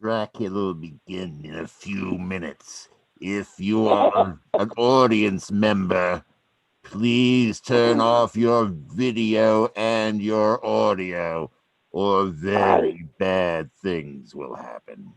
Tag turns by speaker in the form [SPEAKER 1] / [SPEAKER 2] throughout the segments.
[SPEAKER 1] Dracula will begin in a few minutes. If you are an audience member, please turn off your video and your audio, or very bad things will happen.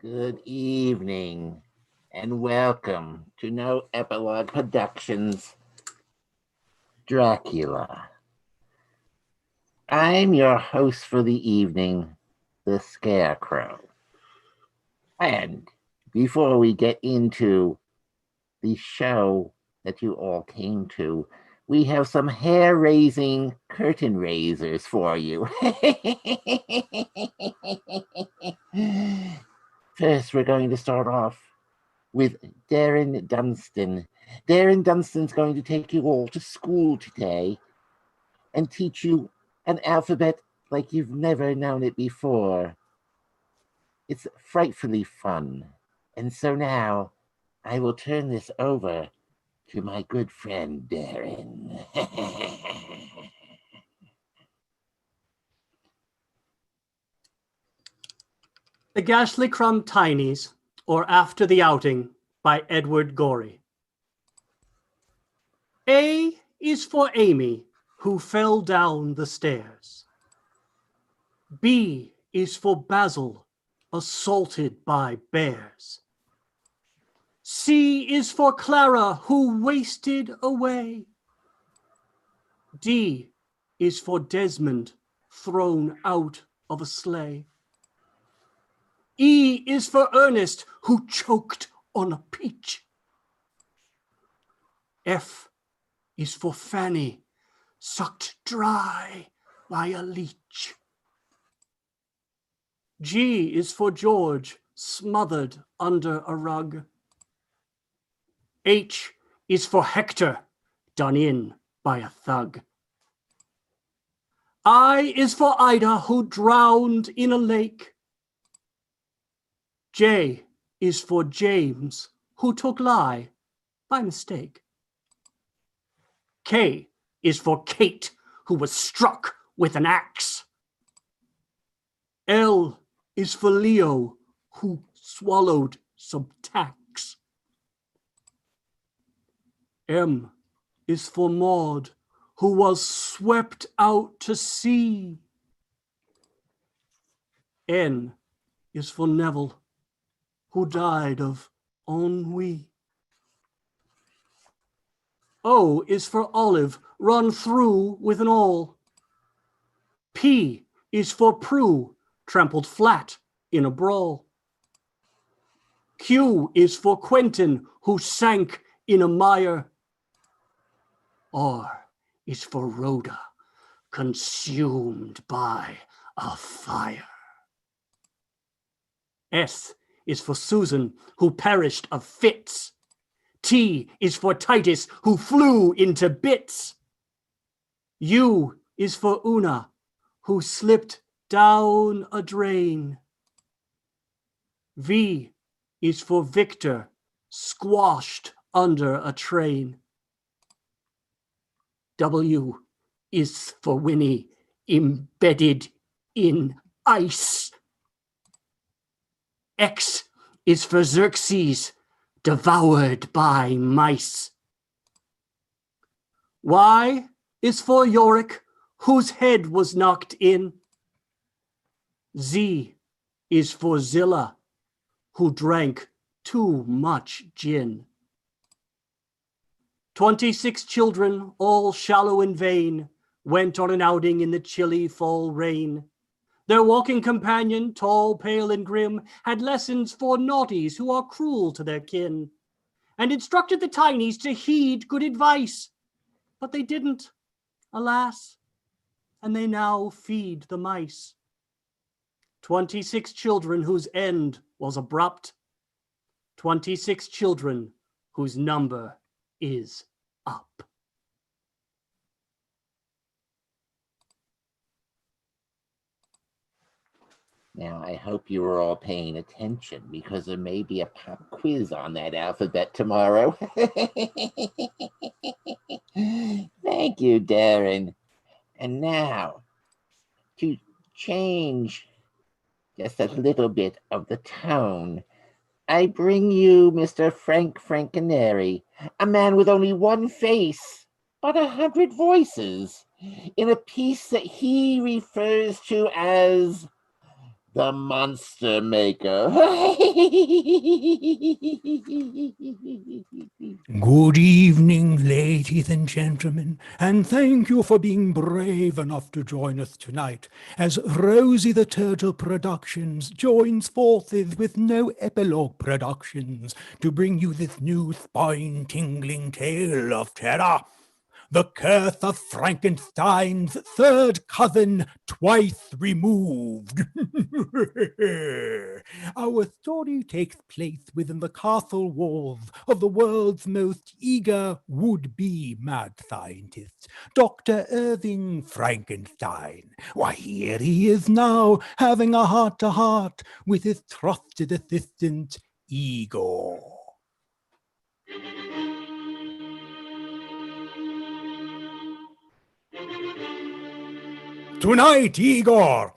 [SPEAKER 1] Good evening, and welcome to No Epilogue Productions Dracula. I'm your host for the evening, the Scarecrow. And before we get into the show that you all came to, we have some hair-raising curtain raisers for you. First, we're going to start off with Darren Dunstan. Darren Dunstan's going to take you all to school today and teach you an alphabet like you've never known it before. It's frightfully fun. And so now I will turn this over to my good friend Darren.
[SPEAKER 2] The Ghastly Crumb Tinies, or After the Outing, by Edward Gorey. A is for Amy, who fell down the stairs. B is for Basil, assaulted by bears. C is for Clara, who wasted away. D is for Desmond, thrown out of a sleigh. E is for Ernest, who choked on a peach. F is for Fanny, sucked dry by a leech. G is for George, smothered under a rug. H is for Hector, done in by a thug. I is for Ida, who drowned in a lake. J is for James, who took lie by mistake. K is for Kate, who was struck with an axe. L is for Leo, who swallowed some tacks. M is for Maud, who was swept out to sea. N is for Neville, who died of ennui. O is for Olive, run through with an awl. P is for Prue, trampled flat in a brawl. Q is for Quentin, who sank in a mire. R is for Rhoda, consumed by a fire. S is for Susan, who perished of fits. T is for Titus, who flew into bits. U is for Una, who slipped down a drain. V is for Victor, squashed under a train. W is for Winnie, embedded in ice. X is for Xerxes, devoured by mice. Y is for Yorick, whose head was knocked in. Z is for Zilla, who drank too much gin. 26 children, all shallow and vain, went on an outing in the chilly fall rain. Their walking companion, tall, pale, and grim, had lessons for naughties who are cruel to their kin, and instructed the tinies to heed good advice. But they didn't, alas, and they now feed the mice. 26 children whose end was abrupt. 26 children whose number is up.
[SPEAKER 1] Now, I hope you were all paying attention because there may be a pop quiz on that alphabet tomorrow. Thank you, Darren. And now, to change just a little bit of the tone, I bring you Mr. Frank Frankenary, a man with only one face, but 100 voices, in a piece that he refers to as the Monster Maker.
[SPEAKER 3] Good evening, ladies and gentlemen, and thank you for being brave enough to join us tonight as Rosie the Turtle Productions joins forces with No Epilogue Productions to bring you this new spine-tingling tale of terror. The Curse of Frankenstein's third cousin twice removed. Our story takes place within the castle walls of the world's most eager would-be mad scientist, Dr. Irving Frankenstein. Why, here he is now, having a heart-to-heart with his trusted assistant, Igor. Tonight, Igor,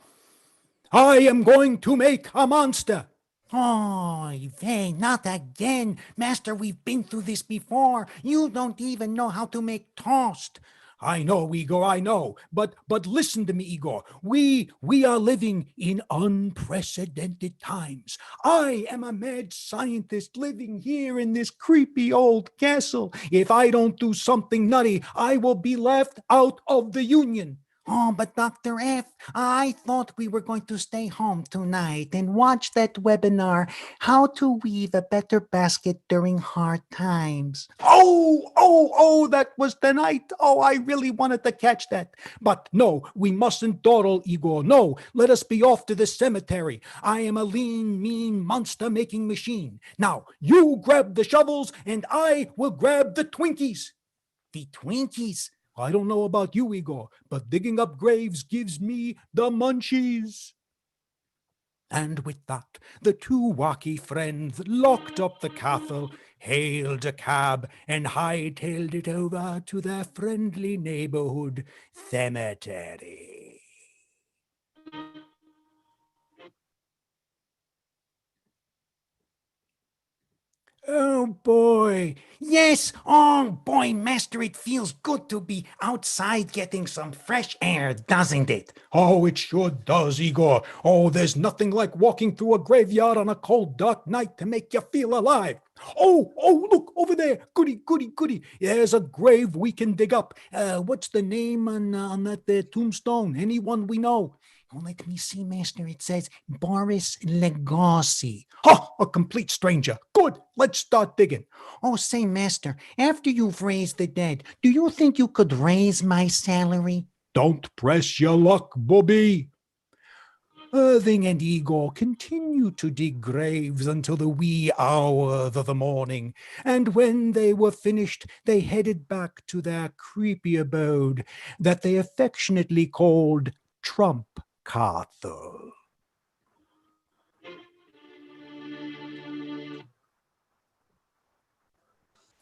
[SPEAKER 3] I am going to make a monster.
[SPEAKER 4] Oh, Vey, not again. Master, we've been through this before. You don't even know how to make toast.
[SPEAKER 3] I know, Igor, I know. But listen to me, Igor. We are living in unprecedented times. I am a mad scientist living here in this creepy old castle. If I don't do something nutty, I will be left out of the Union.
[SPEAKER 4] Oh, but Dr. F, I thought we were going to stay home tonight and watch that webinar, How to Weave a Better Basket During Hard Times.
[SPEAKER 3] Oh, that was tonight. Oh, I really wanted to catch that. But no, we mustn't dawdle, Igor. No, let us be off to the cemetery. I am a lean, mean, monster-making machine. Now, you grab the shovels and I will grab the Twinkies.
[SPEAKER 4] The Twinkies?
[SPEAKER 3] I don't know about you, Igor, but digging up graves gives me the munchies. And with that, the two wacky friends locked up the castle, hailed a cab, and hightailed it over to their friendly neighborhood cemetery.
[SPEAKER 4] Oh boy. Yes. Oh boy, Master, it feels good to be outside getting some fresh air, doesn't it?
[SPEAKER 3] Oh, it sure does, Igor. Oh, there's nothing like walking through a graveyard on a cold, dark night to make you feel alive. Oh, look, over there. Goody. There's a grave we can dig up. What's the name on that there tombstone? Anyone we know?
[SPEAKER 4] Oh, let me see, Master. It says Boris Legosi.
[SPEAKER 3] Oh, a complete stranger. Good. Let's start digging.
[SPEAKER 4] Oh, say, Master, after you've raised the dead, do you think you could raise my salary?
[SPEAKER 3] Don't press your luck, Bobby. Irving and Igor continued to dig graves until the wee hours of the morning, and when they were finished, they headed back to their creepy abode that they affectionately called Trump Castle.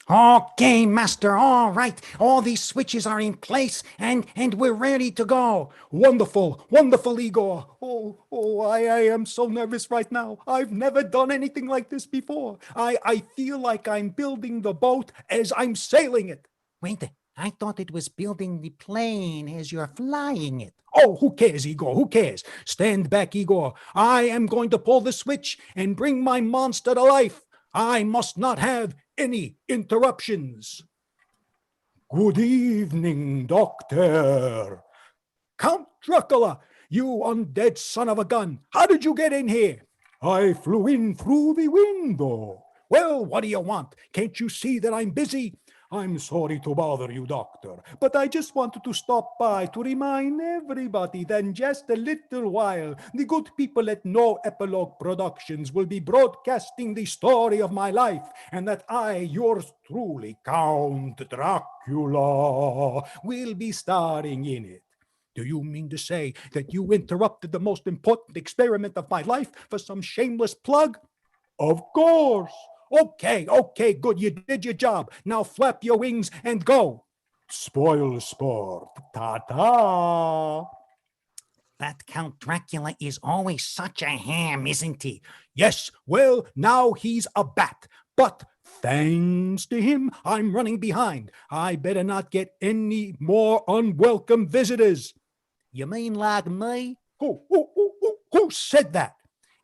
[SPEAKER 4] Okay, Master, all right. All these switches are in place and we're ready to go.
[SPEAKER 3] Wonderful, wonderful, Igor. I am so nervous right now. I've never done anything like this before. I feel like I'm building the boat as I'm sailing it.
[SPEAKER 4] Wait, I thought it was building the plane as you're flying it.
[SPEAKER 3] Oh, who cares, Igor? Who cares? Stand back, Igor. I am going to pull the switch and bring my monster to life. I must not have any interruptions. Good evening, Doctor. Count Dracula, you undead son of a gun. How did you get in here? I flew in through the window. Well, what do you want? Can't you see that I'm busy? I'm sorry to bother you, Doctor, but I just wanted to stop by to remind everybody that in just a little while, the good people at No Epilogue Productions will be broadcasting the story of my life, and that I, yours truly, Count Dracula, will be starring in it. Do you mean to say that you interrupted the most important experiment of my life for some shameless plug? Of course. Okay, good. You did your job. Now flap your wings and go. Spoil sport. Ta-ta.
[SPEAKER 4] That Count Dracula is always such a ham, isn't he?
[SPEAKER 3] Yes, well, now he's a bat. But thanks to him, I'm running behind. I better not get any more unwelcome visitors.
[SPEAKER 4] You mean like me?
[SPEAKER 3] Who said that?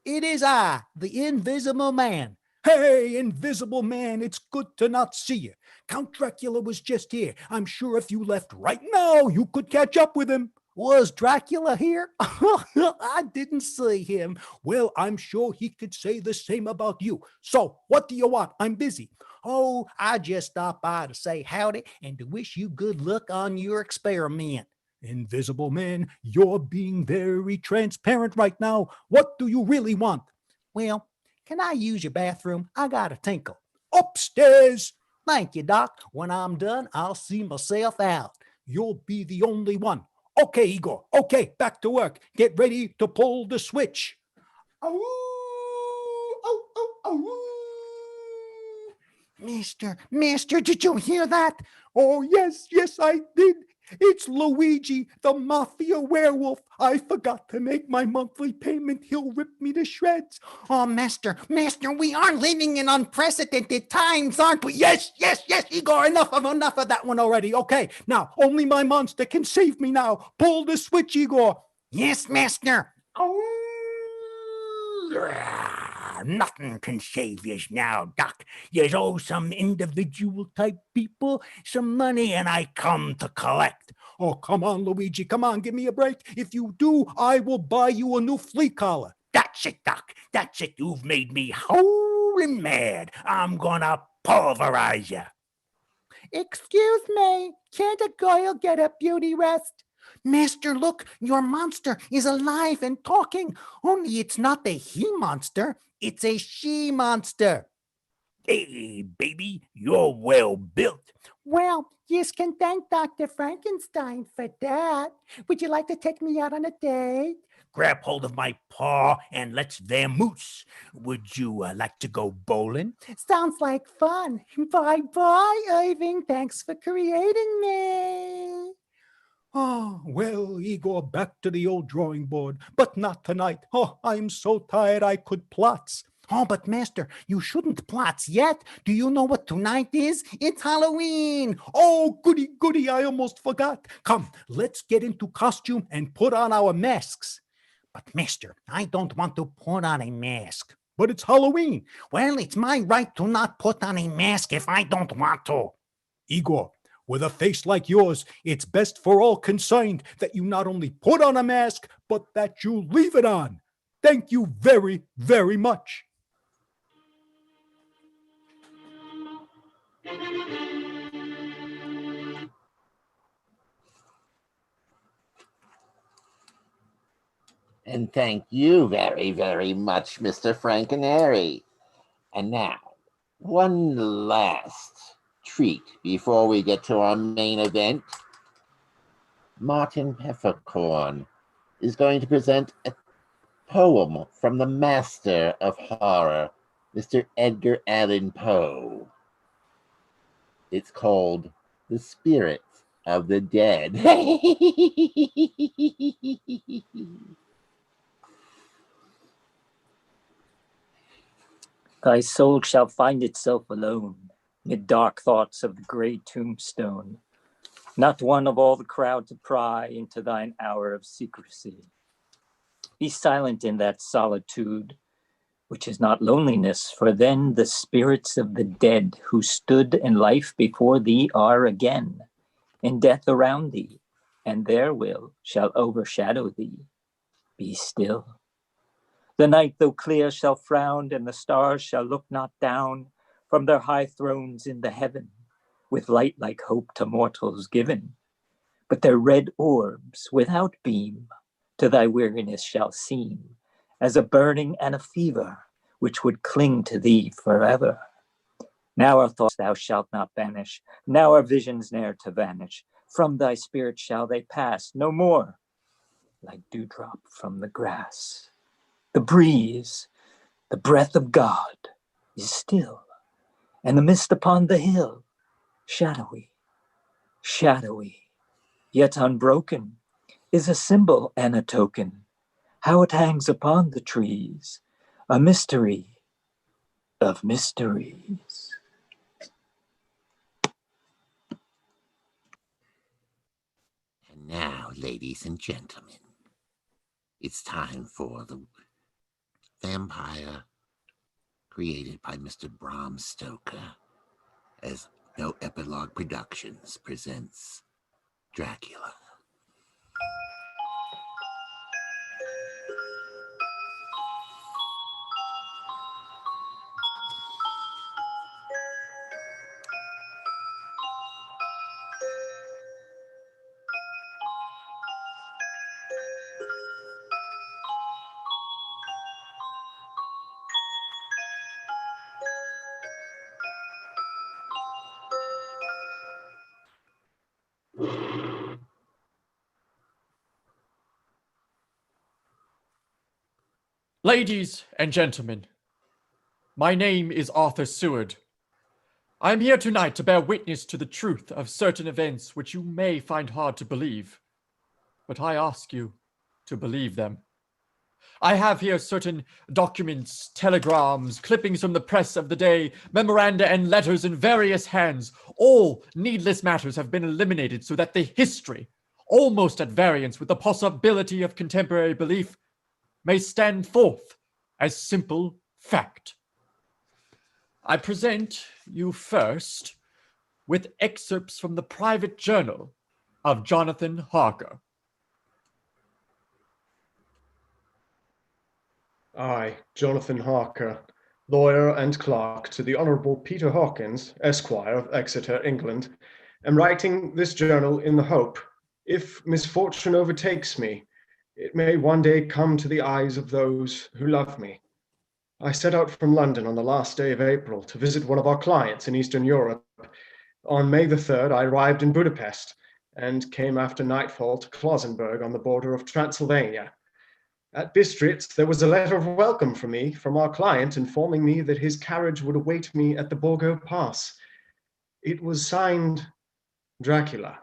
[SPEAKER 4] It is I, the Invisible Man.
[SPEAKER 3] Hey, Invisible Man, it's good to not see you. Count Dracula was just here. I'm sure if you left right now, you could catch up with him.
[SPEAKER 4] Was Dracula here? I didn't see him.
[SPEAKER 3] Well, I'm sure he could say the same about you. So, what do you want? I'm busy.
[SPEAKER 4] Oh, I just stopped by to say howdy and to wish you good luck on your experiment.
[SPEAKER 3] Invisible Man, you're being very transparent right now. What do you really want?
[SPEAKER 4] Well, can I use your bathroom? I got a tinkle.
[SPEAKER 3] Upstairs.
[SPEAKER 4] Thank you, Doc. When I'm done, I'll see myself out.
[SPEAKER 3] You'll be the only one. Okay, Igor. Okay, back to work. Get ready to pull the switch.
[SPEAKER 4] Mister, did you hear that?
[SPEAKER 3] Oh, yes, I did. It's Luigi, the mafia werewolf. I forgot to make my monthly payment. He'll rip me to shreds.
[SPEAKER 4] Oh, Master, we are living in unprecedented times, aren't we?
[SPEAKER 3] Yes, Igor, enough of that one already. Okay, now, only my monster can save me now. Pull the switch, Igor.
[SPEAKER 4] Yes, Master.
[SPEAKER 5] Nothing can save yous now, Doc. Yous owe some individual type people some money, and I come to collect.
[SPEAKER 3] Oh, come on, Luigi. Come on, give me a break. If you do, I will buy you a new flea collar.
[SPEAKER 5] That's it, Doc. That's it. You've made me howling mad. I'm gonna pulverize you.
[SPEAKER 4] Excuse me, can't a girl get a beauty rest? Master, look, your monster is alive and talking. Only it's not a he monster, it's a she monster.
[SPEAKER 5] Hey, baby, you're well built.
[SPEAKER 6] Well, you can thank Dr. Frankenstein for that. Would you like to take me out on a date?
[SPEAKER 5] Grab hold of my paw and let's vamoose. Would you like to go bowling?
[SPEAKER 6] Sounds like fun. Bye-bye, Irving. Thanks for creating me.
[SPEAKER 3] Oh, well, Igor, back to the old drawing board, but not tonight. Oh, I'm so tired I could plots.
[SPEAKER 4] Oh, but Master, you shouldn't plots yet. Do you know what tonight is? It's Halloween.
[SPEAKER 3] Oh, goody, I almost forgot. Come, let's get into costume and put on our masks.
[SPEAKER 4] But Master, I don't want to put on a mask.
[SPEAKER 3] But it's Halloween.
[SPEAKER 4] Well, it's my right to not put on a mask if I don't want to.
[SPEAKER 3] Igor, with a face like yours, it's best for all concerned that you not only put on a mask, but that you leave it on. Thank you very, very much.
[SPEAKER 1] And thank you very, very much, Mr. Frankenary. And now, one last treat before we get to our main event. Martin Peppercorn is going to present a poem from the master of horror, Mr. Edgar Allan Poe. It's called The Spirits of the Dead.
[SPEAKER 7] Thy soul shall find itself alone, mid dark thoughts of the grey tombstone, not one of all the crowd to pry into thine hour of secrecy. Be silent in that solitude, which is not loneliness, for then the spirits of the dead who stood in life before thee are again, in death around thee, and their will shall overshadow thee. Be still. The night, though clear, shall frown, and the stars shall look not down from their high thrones in the heaven, with light like hope to mortals given. But their red orbs without beam to thy weariness shall seem as a burning and a fever, which would cling to thee forever. Now our thoughts thou shalt not banish, now our visions ne'er to vanish. From thy spirit shall they pass no more, like dewdrop from the grass. The breeze, the breath of God, is still, and the mist upon the hill, shadowy, shadowy, yet unbroken, is a symbol and a token. How it hangs upon the trees, a mystery of mysteries.
[SPEAKER 1] And now, ladies and gentlemen, it's time for the vampire created by Mr. Bram Stoker, as No Epilogue Productions presents Dracula.
[SPEAKER 8] Ladies and gentlemen, my name is Arthur Seward. I am here tonight to bear witness to the truth of certain events which you may find hard to believe, but I ask you to believe them. I have here certain documents, telegrams, clippings from the press of the day, memoranda and letters in various hands. All needless matters have been eliminated so that the history, almost at variance with the possibility of contemporary belief, may stand forth as simple fact. I present you first with excerpts from the private journal of Jonathan Harker.
[SPEAKER 9] I, Jonathan Harker, lawyer and clerk to the Honourable Peter Hawkins, Esquire of Exeter, England, am writing this journal in the hope, if misfortune overtakes me, it may one day come to the eyes of those who love me. I set out from London on the last day of April to visit one of our clients in Eastern Europe. On May the 3rd, I arrived in Budapest and came after nightfall to Klausenburg on the border of Transylvania. At Bistritz, there was a letter of welcome for me from our client informing me that his carriage would await me at the Borgo Pass. It was signed Dracula.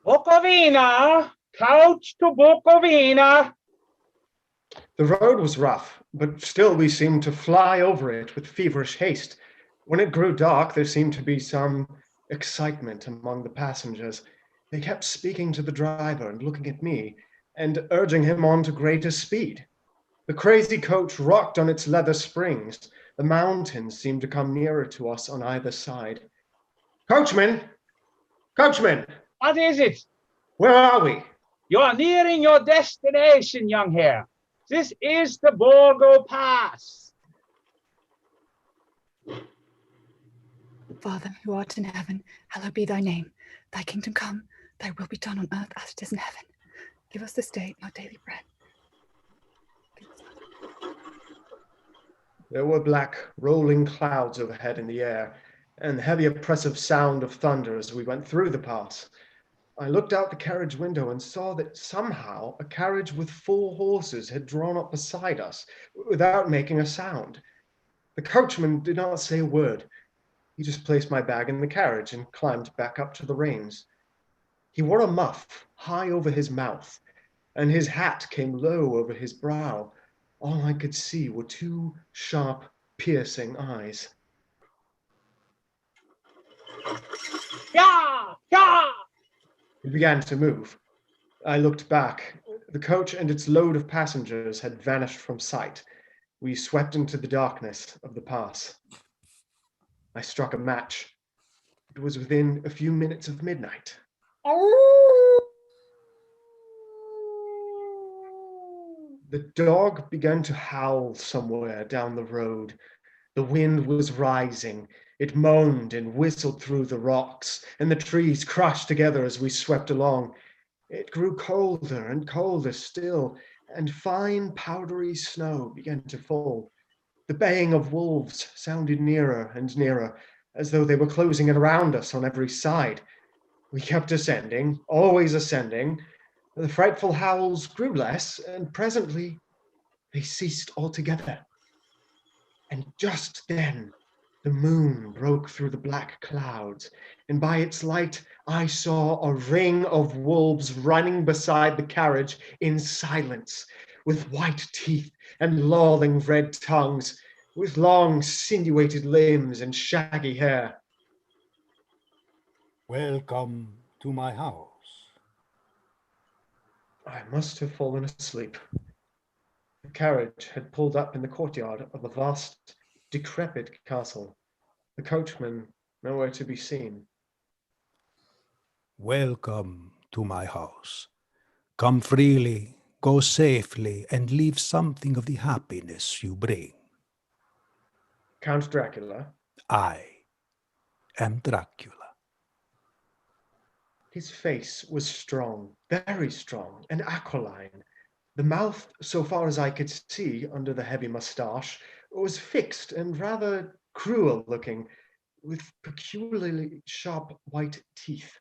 [SPEAKER 10] Bukovina, couch to Bukovina.
[SPEAKER 9] The road was rough, but still we seemed to fly over it with feverish haste. When it grew dark, there seemed to be some excitement among the passengers. They kept speaking to the driver and looking at me and urging him on to greater speed. The crazy coach rocked on its leather springs. The mountains seemed to come nearer to us on either side. Coachman! Coachman!
[SPEAKER 10] What is it?
[SPEAKER 9] Where are we?
[SPEAKER 10] You are nearing your destination, young hare. This is the Borgo Pass.
[SPEAKER 11] Father, who art in heaven, hallowed be thy name. Thy kingdom come, thy will be done on earth as it is in heaven. Give us this day our daily bread.
[SPEAKER 9] There were black, rolling clouds overhead in the air, and the heavy oppressive sound of thunder as we went through the pass. I looked out the carriage window and saw that somehow a carriage with 4 horses had drawn up beside us without making a sound. The coachman did not say a word. He just placed my bag in the carriage and climbed back up to the reins. He wore a muff high over his mouth, and his hat came low over his brow. All I could see were 2 sharp, piercing eyes.
[SPEAKER 10] Yeah! Yeah!
[SPEAKER 9] It began to move. I looked back. The coach and its load of passengers had vanished from sight. We swept into the darkness of the pass. I struck a match. It was within a few minutes of midnight. The dog began to howl somewhere down the road. The wind was rising. It moaned and whistled through the rocks, and the trees crashed together as we swept along. It grew colder and colder still, and fine powdery snow began to fall. The baying of wolves sounded nearer and nearer, as though they were closing in around us on every side. We kept ascending, always ascending. The frightful howls grew less, and presently they ceased altogether. And just then the moon broke through the black clouds, and by its light I saw a ring of wolves running beside the carriage in silence, with white teeth and lolling red tongues, with long sinuated limbs and shaggy hair.
[SPEAKER 3] Welcome to my house.
[SPEAKER 9] I must have fallen asleep. The carriage had pulled up in the courtyard of a vast, decrepit castle. The coachman nowhere to be seen.
[SPEAKER 3] Welcome to my house. Come freely, go safely, and leave something of the happiness you bring.
[SPEAKER 9] Count Dracula.
[SPEAKER 3] I am Dracula.
[SPEAKER 9] His face was strong, very strong, and aquiline. The mouth, so far as I could see under the heavy moustache, was fixed and rather cruel looking, with peculiarly sharp white teeth.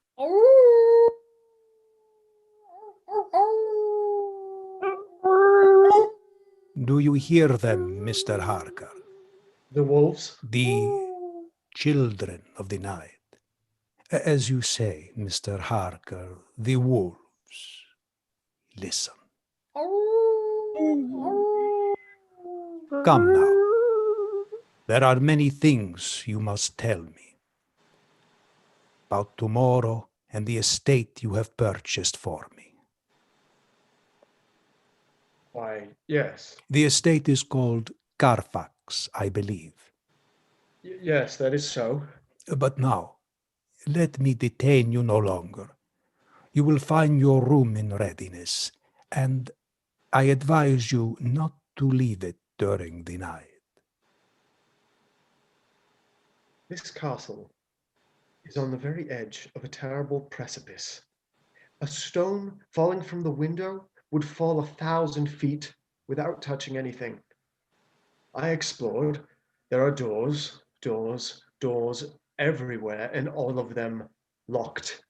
[SPEAKER 3] Do you hear them, Mr. Harker?
[SPEAKER 9] The wolves?
[SPEAKER 3] The children of the night. As you say, Mr. Harker, the wolves. Listen. Come now. There are many things you must tell me. About tomorrow and the estate you have purchased for me.
[SPEAKER 9] Why, yes.
[SPEAKER 3] The estate is called Carfax, I believe.
[SPEAKER 9] Yes, that is so.
[SPEAKER 3] But now, let me detain you no longer. You will find your room in readiness, and I advise you not to leave it during the night.
[SPEAKER 9] This castle is on the very edge of a terrible precipice. A stone falling from the window would fall 1,000 feet without touching anything. I explored. There are doors, doors, doors everywhere, and all of them locked.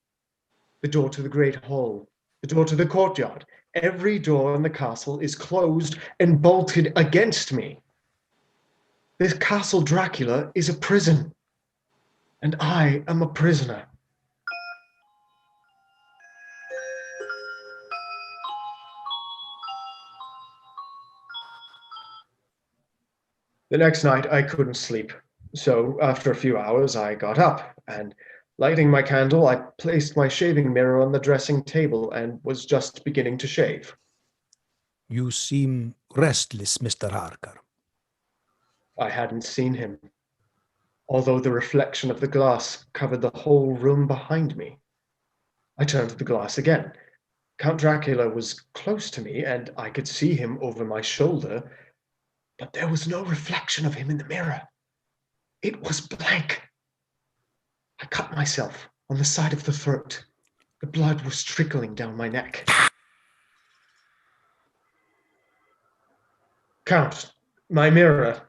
[SPEAKER 9] The door to the great hall, the door to the courtyard, every door in the castle is closed and bolted against me. This castle Dracula is a prison, and I am a prisoner. The next night I couldn't sleep, so after a few hours I got up, and lighting my candle, I placed my shaving mirror on the dressing table and was just beginning to shave.
[SPEAKER 3] You seem restless, Mr. Harker.
[SPEAKER 9] I hadn't seen him, although the reflection of the glass covered the whole room behind me. I turned the glass again. Count Dracula was close to me, and I could see him over my shoulder, but there was no reflection of him in the mirror. It was blank. I cut myself on the side of the throat. The blood was trickling down my neck. Count, my mirror.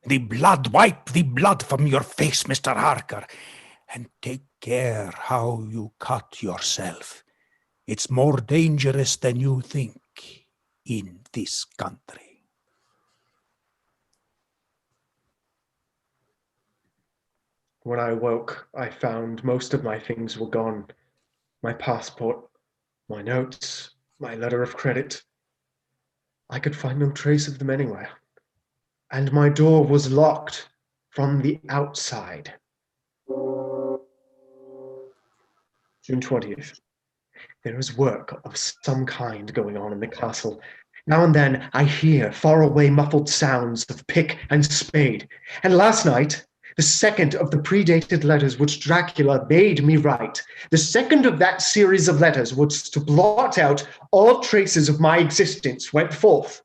[SPEAKER 5] The blood! Wipe the blood from your face, Mr. Harker.
[SPEAKER 3] And take care how you cut yourself. It's more dangerous than you think in this country.
[SPEAKER 9] When I woke, I found most of my things were gone. My passport, my notes, my letter of credit. I could find no trace of them anywhere. And my door was locked from the outside. June 20th. There is work of some kind going on in the castle. Now and then I hear faraway muffled sounds of pick and spade. And last night, the second of the predated letters which Dracula bade me write, the second of that series of letters was to blot out all traces of my existence, went forth.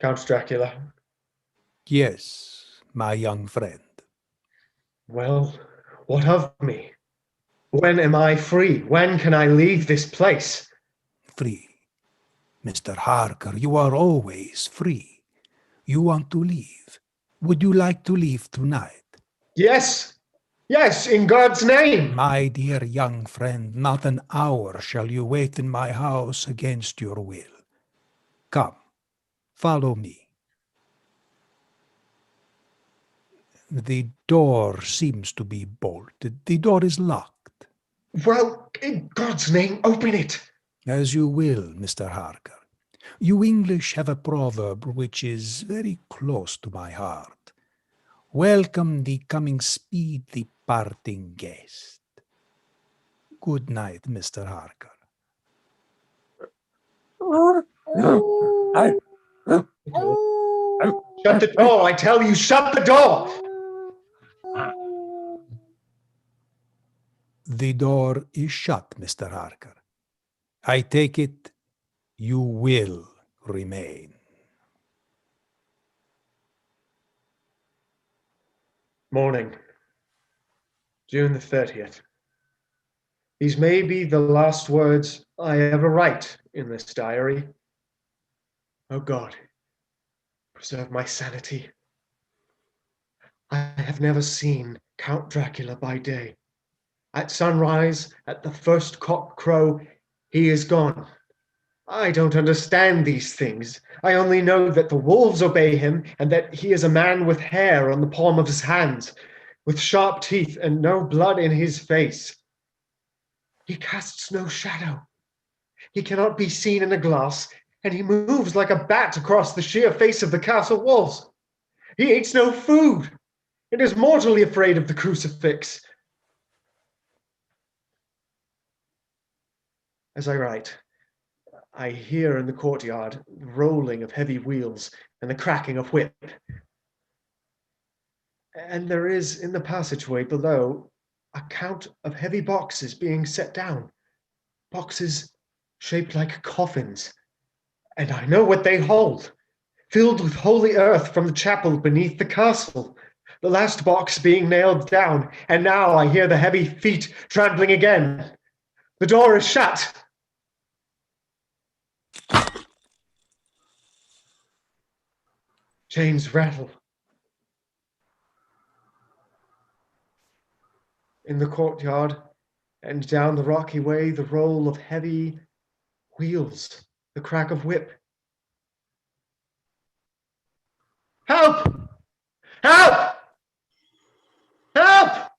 [SPEAKER 9] Count Dracula.
[SPEAKER 3] Yes, my young friend.
[SPEAKER 9] Well, what of me? When am I free? When can I leave this place?
[SPEAKER 3] Free. Mr. Harker, you are always free. You want to leave. Would you like to leave tonight?
[SPEAKER 9] Yes, yes, in God's name.
[SPEAKER 3] My dear young friend, not an hour shall you wait in my house against your will. Come, follow me. The door seems to be bolted. The door is locked.
[SPEAKER 9] Well, in God's name, open it.
[SPEAKER 3] As you will, Mr. Harker. You English have a proverb which is very close to my heart. Welcome the coming speed, the parting guest. Good night, Mr. Harker.
[SPEAKER 9] Shut the door, I tell you, shut the door!
[SPEAKER 3] The door is shut, Mr. Harker. I take it you will remain.
[SPEAKER 9] Morning, June the 30th. These may be the last words I ever write in this diary. Oh God, preserve my sanity. I have never seen Count Dracula by day. At sunrise, at the first cock crow, he is gone. I don't understand these things. I only know that the wolves obey him and that he is a man with hair on the palm of his hands, with sharp teeth and no blood in his face. He casts no shadow. He cannot be seen in a glass, and he moves like a bat across the sheer face of the castle walls. He eats no food and is mortally afraid of the crucifix. As I write, I hear in the courtyard the rolling of heavy wheels and the cracking of whip. And there is in the passageway below a count of heavy boxes being set down, boxes shaped like coffins. And I know what they hold, filled with holy earth from the chapel beneath the castle. The last box being nailed down, and now I hear the heavy feet trampling again. The door is shut. Chains rattle. In the courtyard and down the rocky way, the roll of heavy wheels, the crack of whip. Help! Help! Help!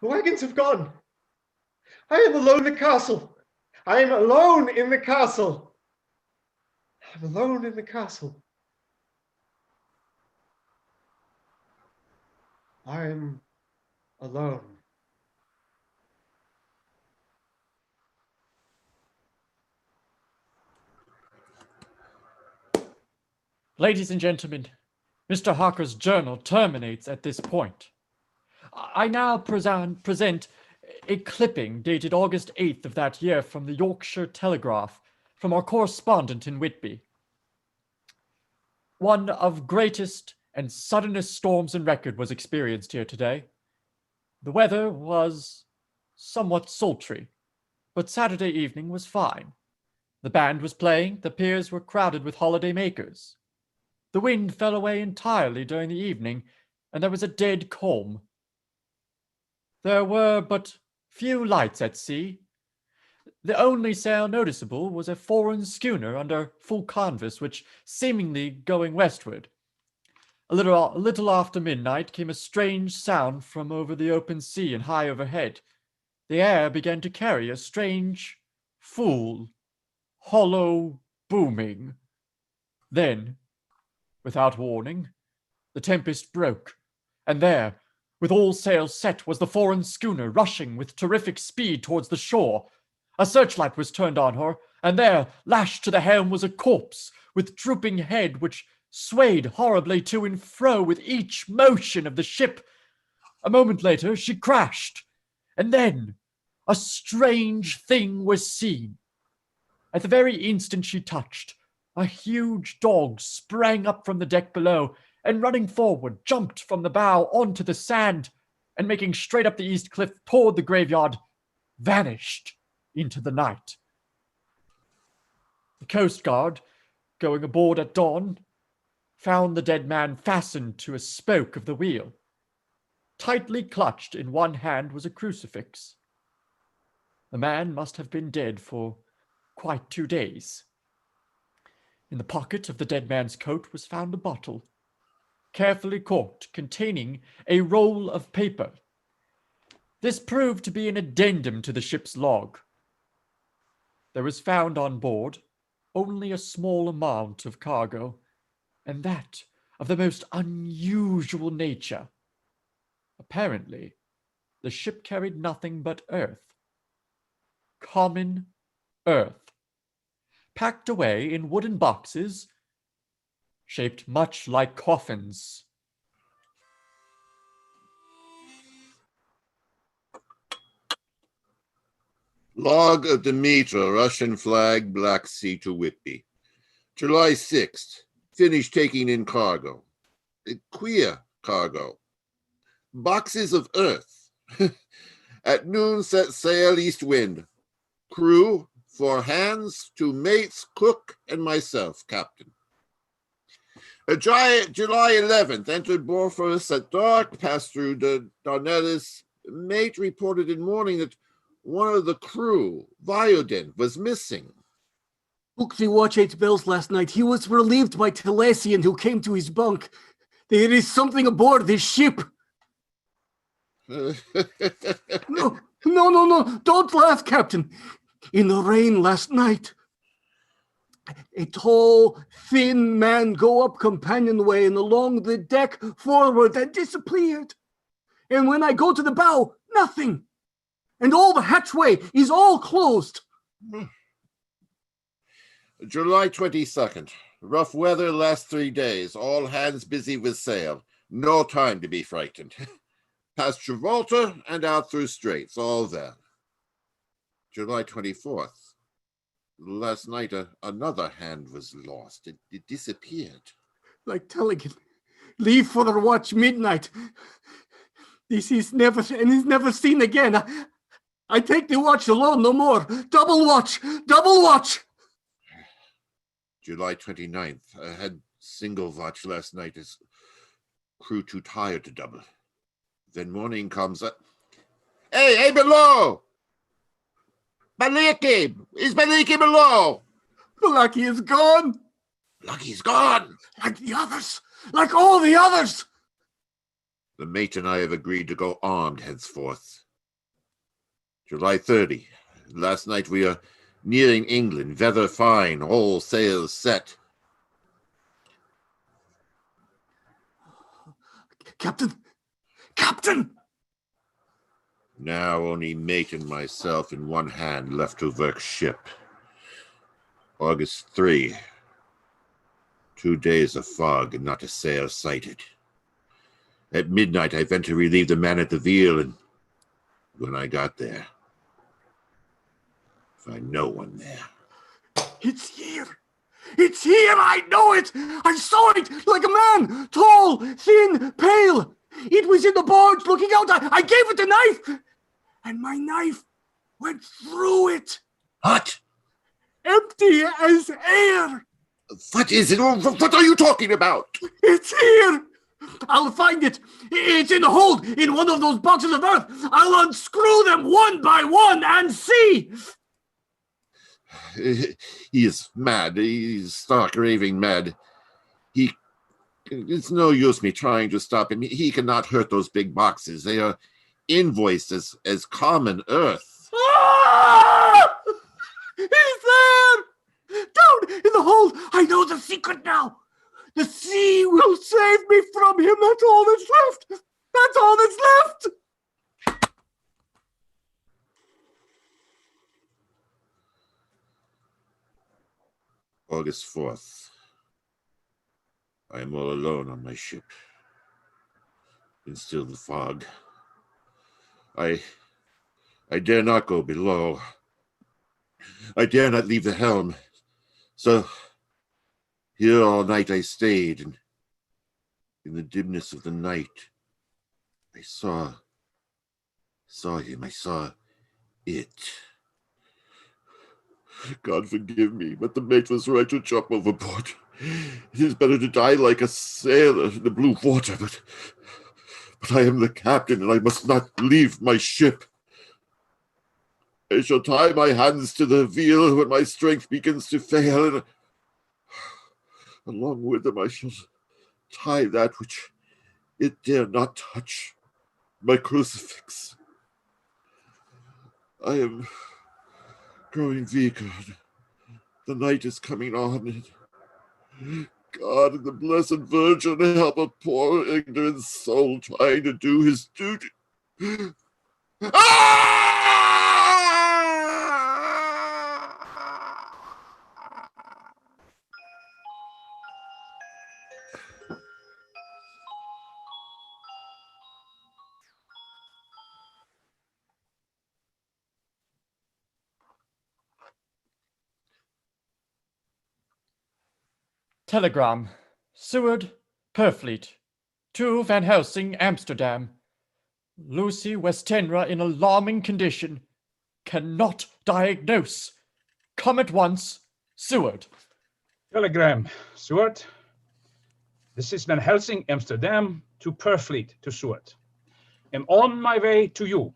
[SPEAKER 9] The wagons have gone. I am alone in the castle. I am alone in the castle. I'm alone in the castle. I am alone.
[SPEAKER 8] Ladies and gentlemen, Mr. Harker's journal terminates at this point. I now present a clipping dated August 8th of that year from the Yorkshire Telegraph from our correspondent in Whitby. One of greatest and suddenest storms in record was experienced here today. The weather was somewhat sultry, but Saturday evening was fine. The band was playing, the piers were crowded with holiday makers. The wind fell away entirely during the evening, and there was a dead calm. There were but few lights at sea. The only sail noticeable was a foreign schooner under full canvas, which seemingly going westward. A little after midnight came a strange sound from over the open sea and high overhead. The air began to carry a strange, full, hollow booming. Then, without warning, the tempest broke, and there, with all sails set, was the foreign schooner rushing with terrific speed towards the shore. A searchlight was turned on her, and there, lashed to the helm, was a corpse with drooping head, which swayed horribly to and fro with each motion of the ship. A moment later, she crashed, and then a strange thing was seen. At the very instant she touched, a huge dog sprang up from the deck below, and running forward, jumped from the bow onto the sand, and making straight up the east cliff toward the graveyard, vanished into the night. The Coast Guard, going aboard at dawn, found the dead man fastened to a spoke of the wheel. Tightly clutched in one hand was a crucifix. The man must have been dead for quite 2 days. In the pocket of the dead man's coat was found a bottle, carefully corked, containing a roll of paper. This proved to be an addendum to the ship's log. There was found on board only a small amount of cargo, and that of the most unusual nature. Apparently, the ship carried nothing but earth. Common earth, packed away in wooden boxes, shaped much like coffins.
[SPEAKER 1] Log of Demeter, Russian flag, Black Sea to Whitby. July 6th, finished taking in cargo. Queer cargo. Boxes of earth. At noon set sail east wind. Crew, 4 hands, 2 mates, cook, and myself, captain. July 11th, entered Bosphorus at dark, passed through the Dardanelles. Mate reported in morning that one of the crew, Viodin, was missing.
[SPEAKER 2] Booksy watch 8 bells last night. He was relieved by Telesian, who came to his bunk. There is something aboard this ship. No, don't laugh, Captain. In the rain last night, a tall, thin man go up companionway and along the deck forward and disappeared. And when I go to the bow, nothing. And all the hatchway is all closed.
[SPEAKER 1] July 22nd. Rough weather last 3 days. All hands busy with sail. No time to be frightened. Past Gibraltar and out through straits. All there. July 24th. Last night, another hand was lost. It disappeared.
[SPEAKER 2] Like Teligan, leave for the watch midnight. This is never seen again. I take the watch alone no more. Double watch.
[SPEAKER 1] July 29th. I had single watch last night as crew too tired to double. Then morning comes up. Hey, below! Baliki! Is Baliki below?
[SPEAKER 2] Balaki is gone.
[SPEAKER 1] Balaki's gone!
[SPEAKER 2] Like the others. Like all the others.
[SPEAKER 1] The mate and I have agreed to go armed henceforth. July 30. Last night we are nearing England. Weather fine. All sails set.
[SPEAKER 2] Captain!
[SPEAKER 1] Now only mate and myself in one hand left to work ship. August 3. 2 days of fog and not a sail sighted. At midnight I went to relieve the man at the wheel, and when I got there, find no one there.
[SPEAKER 2] It's here. It's here, I know it! I saw it like a man, tall, thin, pale. It was in the boards looking out. I gave it the knife, and my knife went through it.
[SPEAKER 1] What?
[SPEAKER 2] Empty as air.
[SPEAKER 1] What is it? What are you talking about?
[SPEAKER 2] It's here. I'll find it. It's in the hold, in one of those boxes of earth. I'll unscrew them one by one and see.
[SPEAKER 1] He is mad. He's stark raving mad. It's no use me trying to stop him. He cannot hurt those big boxes. They are invoiced as common earth.
[SPEAKER 2] Ah! He's there! Down in the hold! I know the secret now! The sea will save me from him! That's all that's left! That's all that's left!
[SPEAKER 1] August 4th. I am all alone on my ship. In still the fog. I dare not go below. I dare not leave the helm. So here all night I stayed, and in the dimness of the night, I saw him. I saw it. God forgive me, but the mate was right to jump overboard. It is better to die like a sailor in the blue water, but I am the captain, and I must not leave my ship. I shall tie my hands to the wheel when my strength begins to fail, and along with them I shall tie that which it dare not touch, my crucifix. I am growing weaker. The night is coming on. God and the Blessed Virgin help a poor ignorant soul trying to do his duty.
[SPEAKER 8] Telegram. Seward, Purfleet. To Van Helsing, Amsterdam. Lucy Westenra in alarming condition. Cannot diagnose. Come at once. Seward.
[SPEAKER 10] Telegram, Seward. This is Van Helsing, Amsterdam, to Purfleet, to Seward. Am on my way to you.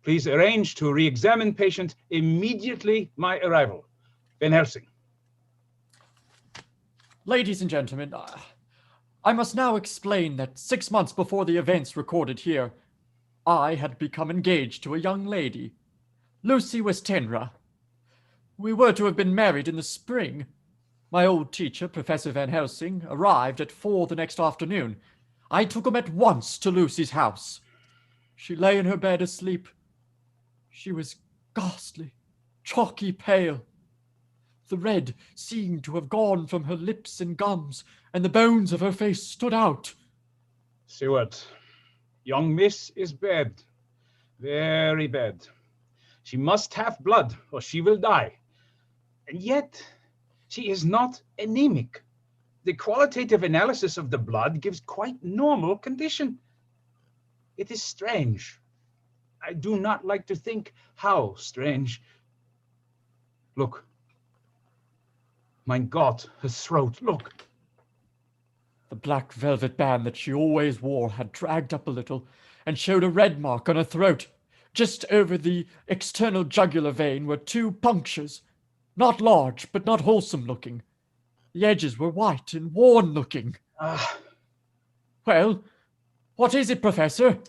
[SPEAKER 10] Please arrange to re-examine patient immediately my arrival. Van Helsing.
[SPEAKER 8] Ladies and gentlemen, I must now explain that 6 months before the events recorded here, I had become engaged to a young lady, Lucy Westenra. We were to have been married in the spring. My old teacher, Professor Van Helsing, arrived at 4 the next afternoon. I took him at once to Lucy's house. She lay in her bed asleep. She was ghastly, chalky pale. The red seemed to have gone from her lips and gums, and the bones of her face stood out.
[SPEAKER 10] Seward, young miss is bad, very bad. She must have blood, or she will die. And yet, she is not anemic. The qualitative analysis of the blood gives quite normal condition. It is strange. I do not like to think how strange. Look. Mein Gott, her throat, look.
[SPEAKER 8] The black velvet band that she always wore had dragged up a little and showed a red mark on her throat. Just over the external jugular vein were 2 punctures, not large, but not wholesome looking. The edges were white and worn looking. Well, what is it, Professor?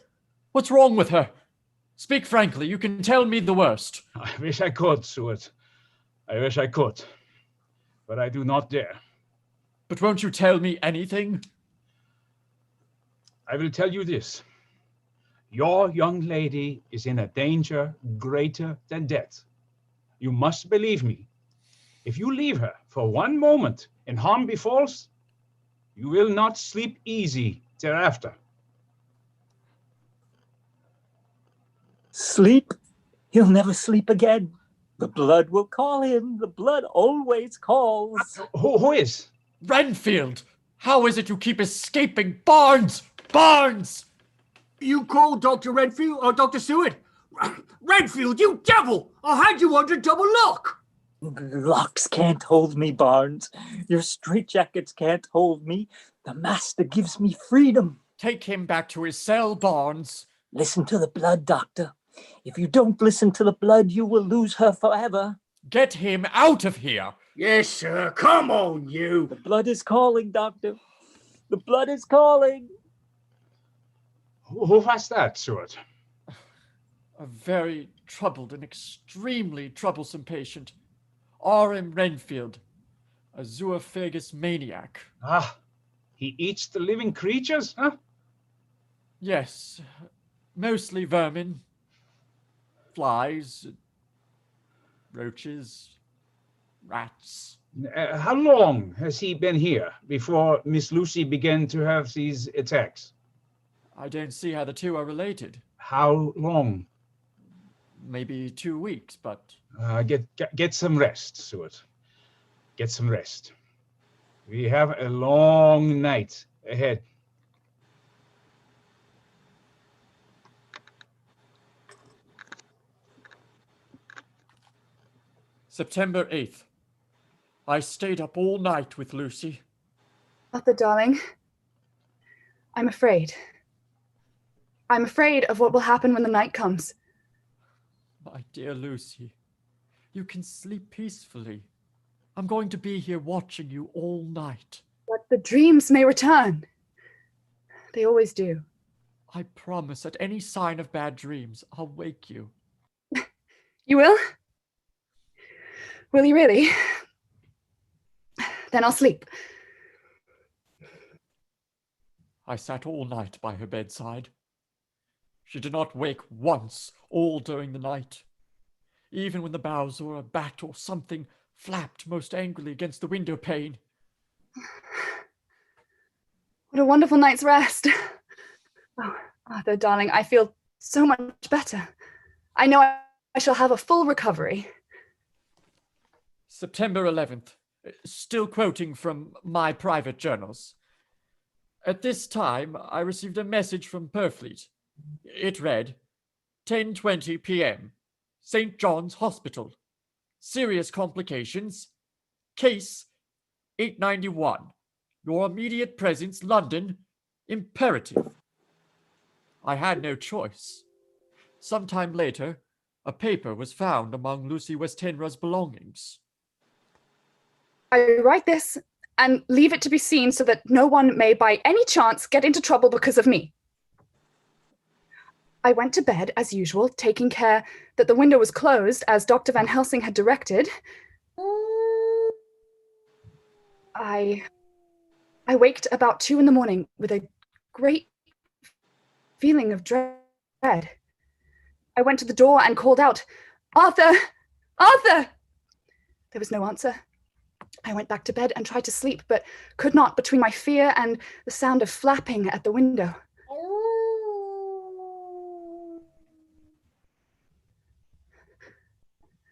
[SPEAKER 8] What's wrong with her? Speak frankly, you can tell me the worst.
[SPEAKER 10] I wish I could, Seward. I wish I could. But I do not dare.
[SPEAKER 8] But won't you tell me anything?
[SPEAKER 10] I will tell you this. Your young lady is in a danger greater than death. You must believe me. If you leave her for one moment and harm befalls, you will not sleep easy thereafter.
[SPEAKER 7] Sleep? He'll never sleep again. The blood will call him. The blood always calls.
[SPEAKER 10] Who is?
[SPEAKER 8] Renfield! How is it you keep escaping? Barnes! Barnes!
[SPEAKER 2] You called Dr. Renfield or Dr. Seward? Renfield, you devil! I had you under double lock!
[SPEAKER 7] Locks can't hold me, Barnes. Your straitjackets can't hold me. The master gives me freedom.
[SPEAKER 8] Take him back to his cell, Barnes.
[SPEAKER 7] Listen to the blood, Doctor. If you don't listen to the blood, you will lose her forever.
[SPEAKER 8] Get him out of here.
[SPEAKER 2] Yes, sir. Come on, you.
[SPEAKER 7] The blood is calling, Doctor. The blood is calling.
[SPEAKER 10] Who was that, Seward?
[SPEAKER 8] A very troubled and extremely troublesome patient. R.M. Renfield, a zoophagus maniac.
[SPEAKER 10] Ah, he eats the living creatures, huh?
[SPEAKER 8] Yes, mostly vermin, flies, roaches, rats.
[SPEAKER 10] How long has he been here before Miss Lucy began to have these attacks?
[SPEAKER 8] I don't see how the two are related.
[SPEAKER 10] How long?
[SPEAKER 8] Maybe 2 weeks, but...
[SPEAKER 10] Get some rest, Seward. Get some rest. We have a long night ahead.
[SPEAKER 8] September 8th. I stayed up all night with Lucy.
[SPEAKER 11] Arthur, darling, I'm afraid. I'm afraid of what will happen when the night comes.
[SPEAKER 8] My dear Lucy, you can sleep peacefully. I'm going to be here watching you all night.
[SPEAKER 11] But the dreams may return. They always do.
[SPEAKER 8] I promise at any sign of bad dreams, I'll wake you.
[SPEAKER 11] You will? Will you really? Then I'll sleep.
[SPEAKER 8] I sat all night by her bedside. She did not wake once all during the night. Even when the boughs or a bat or something flapped most angrily against the window pane.
[SPEAKER 11] What a wonderful night's rest. Oh, Arthur, darling, I feel so much better. I know I shall have a full recovery.
[SPEAKER 8] September 11th. Still quoting from my private journals. At this time, I received a message from Purfleet. It read, 10:20 p.m. St. John's Hospital. Serious complications. Case 891. Your immediate presence, London, imperative. I had no choice. Sometime later, a paper was found among Lucy Westenra's belongings.
[SPEAKER 11] I write this and leave it to be seen so that no one may by any chance get into trouble because of me. I went to bed as usual, taking care that the window was closed as Dr. Van Helsing had directed. I waked about 2 a.m. with a great feeling of dread. I went to the door and called out, "Arthur! Arthur!" There was no answer. I went back to bed and tried to sleep, but could not between my fear and the sound of flapping at the window.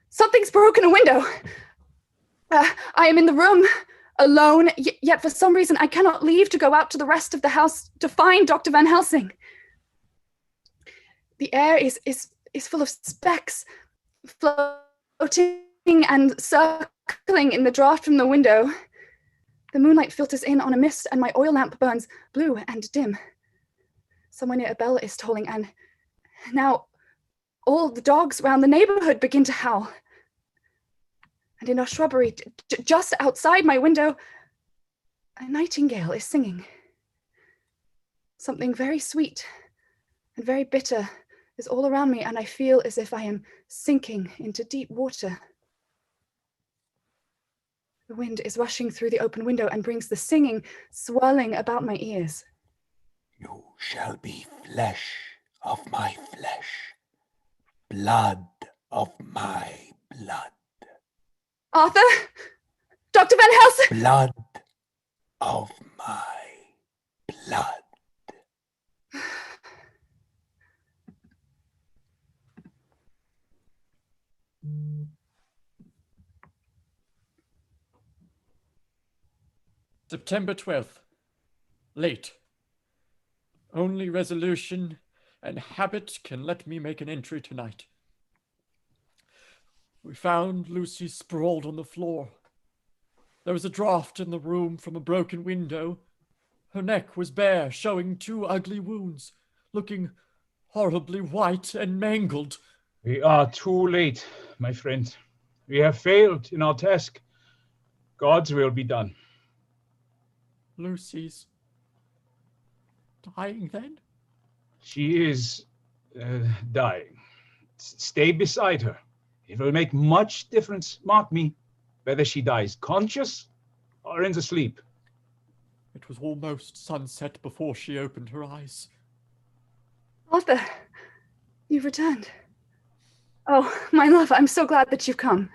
[SPEAKER 11] Something's broken a window. I am in the room, alone, yet for some reason I cannot leave to go out to the rest of the house to find Dr. Van Helsing. The air is full of specks, floating and circling in the draught from the window. The moonlight filters in on a mist and my oil lamp burns blue and dim. Somewhere near a bell is tolling, and now all the dogs round the neighborhood begin to howl. And in our shrubbery, just outside my window, a nightingale is singing. Something very sweet and very bitter is all around me, and I feel as if I am sinking into deep water. The wind is rushing through the open window and brings the singing swirling about my ears.
[SPEAKER 3] You shall be flesh of my flesh, blood of my blood.
[SPEAKER 11] Arthur? Dr. Van Helsing?
[SPEAKER 3] Blood of my blood.
[SPEAKER 8] September 12th. Late. Only resolution and habit can let me make an entry tonight. We found Lucy sprawled on the floor. There was a draught in the room from a broken window. Her neck was bare, showing 2 ugly wounds, looking horribly white and mangled.
[SPEAKER 10] We are too late, my friend. We have failed in our task. God's will be done.
[SPEAKER 8] Lucy's dying then?
[SPEAKER 10] She is dying. Stay beside her. It will make much difference, mark me, whether she dies conscious or in the sleep.
[SPEAKER 8] It was almost sunset before she opened her eyes.
[SPEAKER 11] Arthur, you've returned. Oh, my love, I'm so glad that you've come.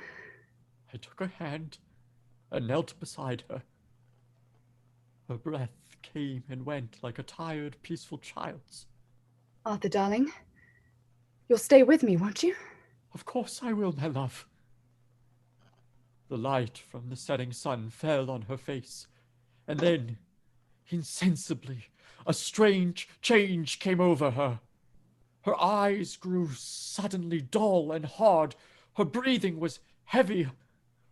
[SPEAKER 8] I took her hand and knelt beside her. Her breath came and went like a tired, peaceful child's.
[SPEAKER 11] Arthur, darling, you'll stay with me, won't you?
[SPEAKER 8] Of course I will, my love. The light from the setting sun fell on her face, and then, insensibly, a strange change came over her. Her eyes grew suddenly dull and hard. Her breathing was heavy.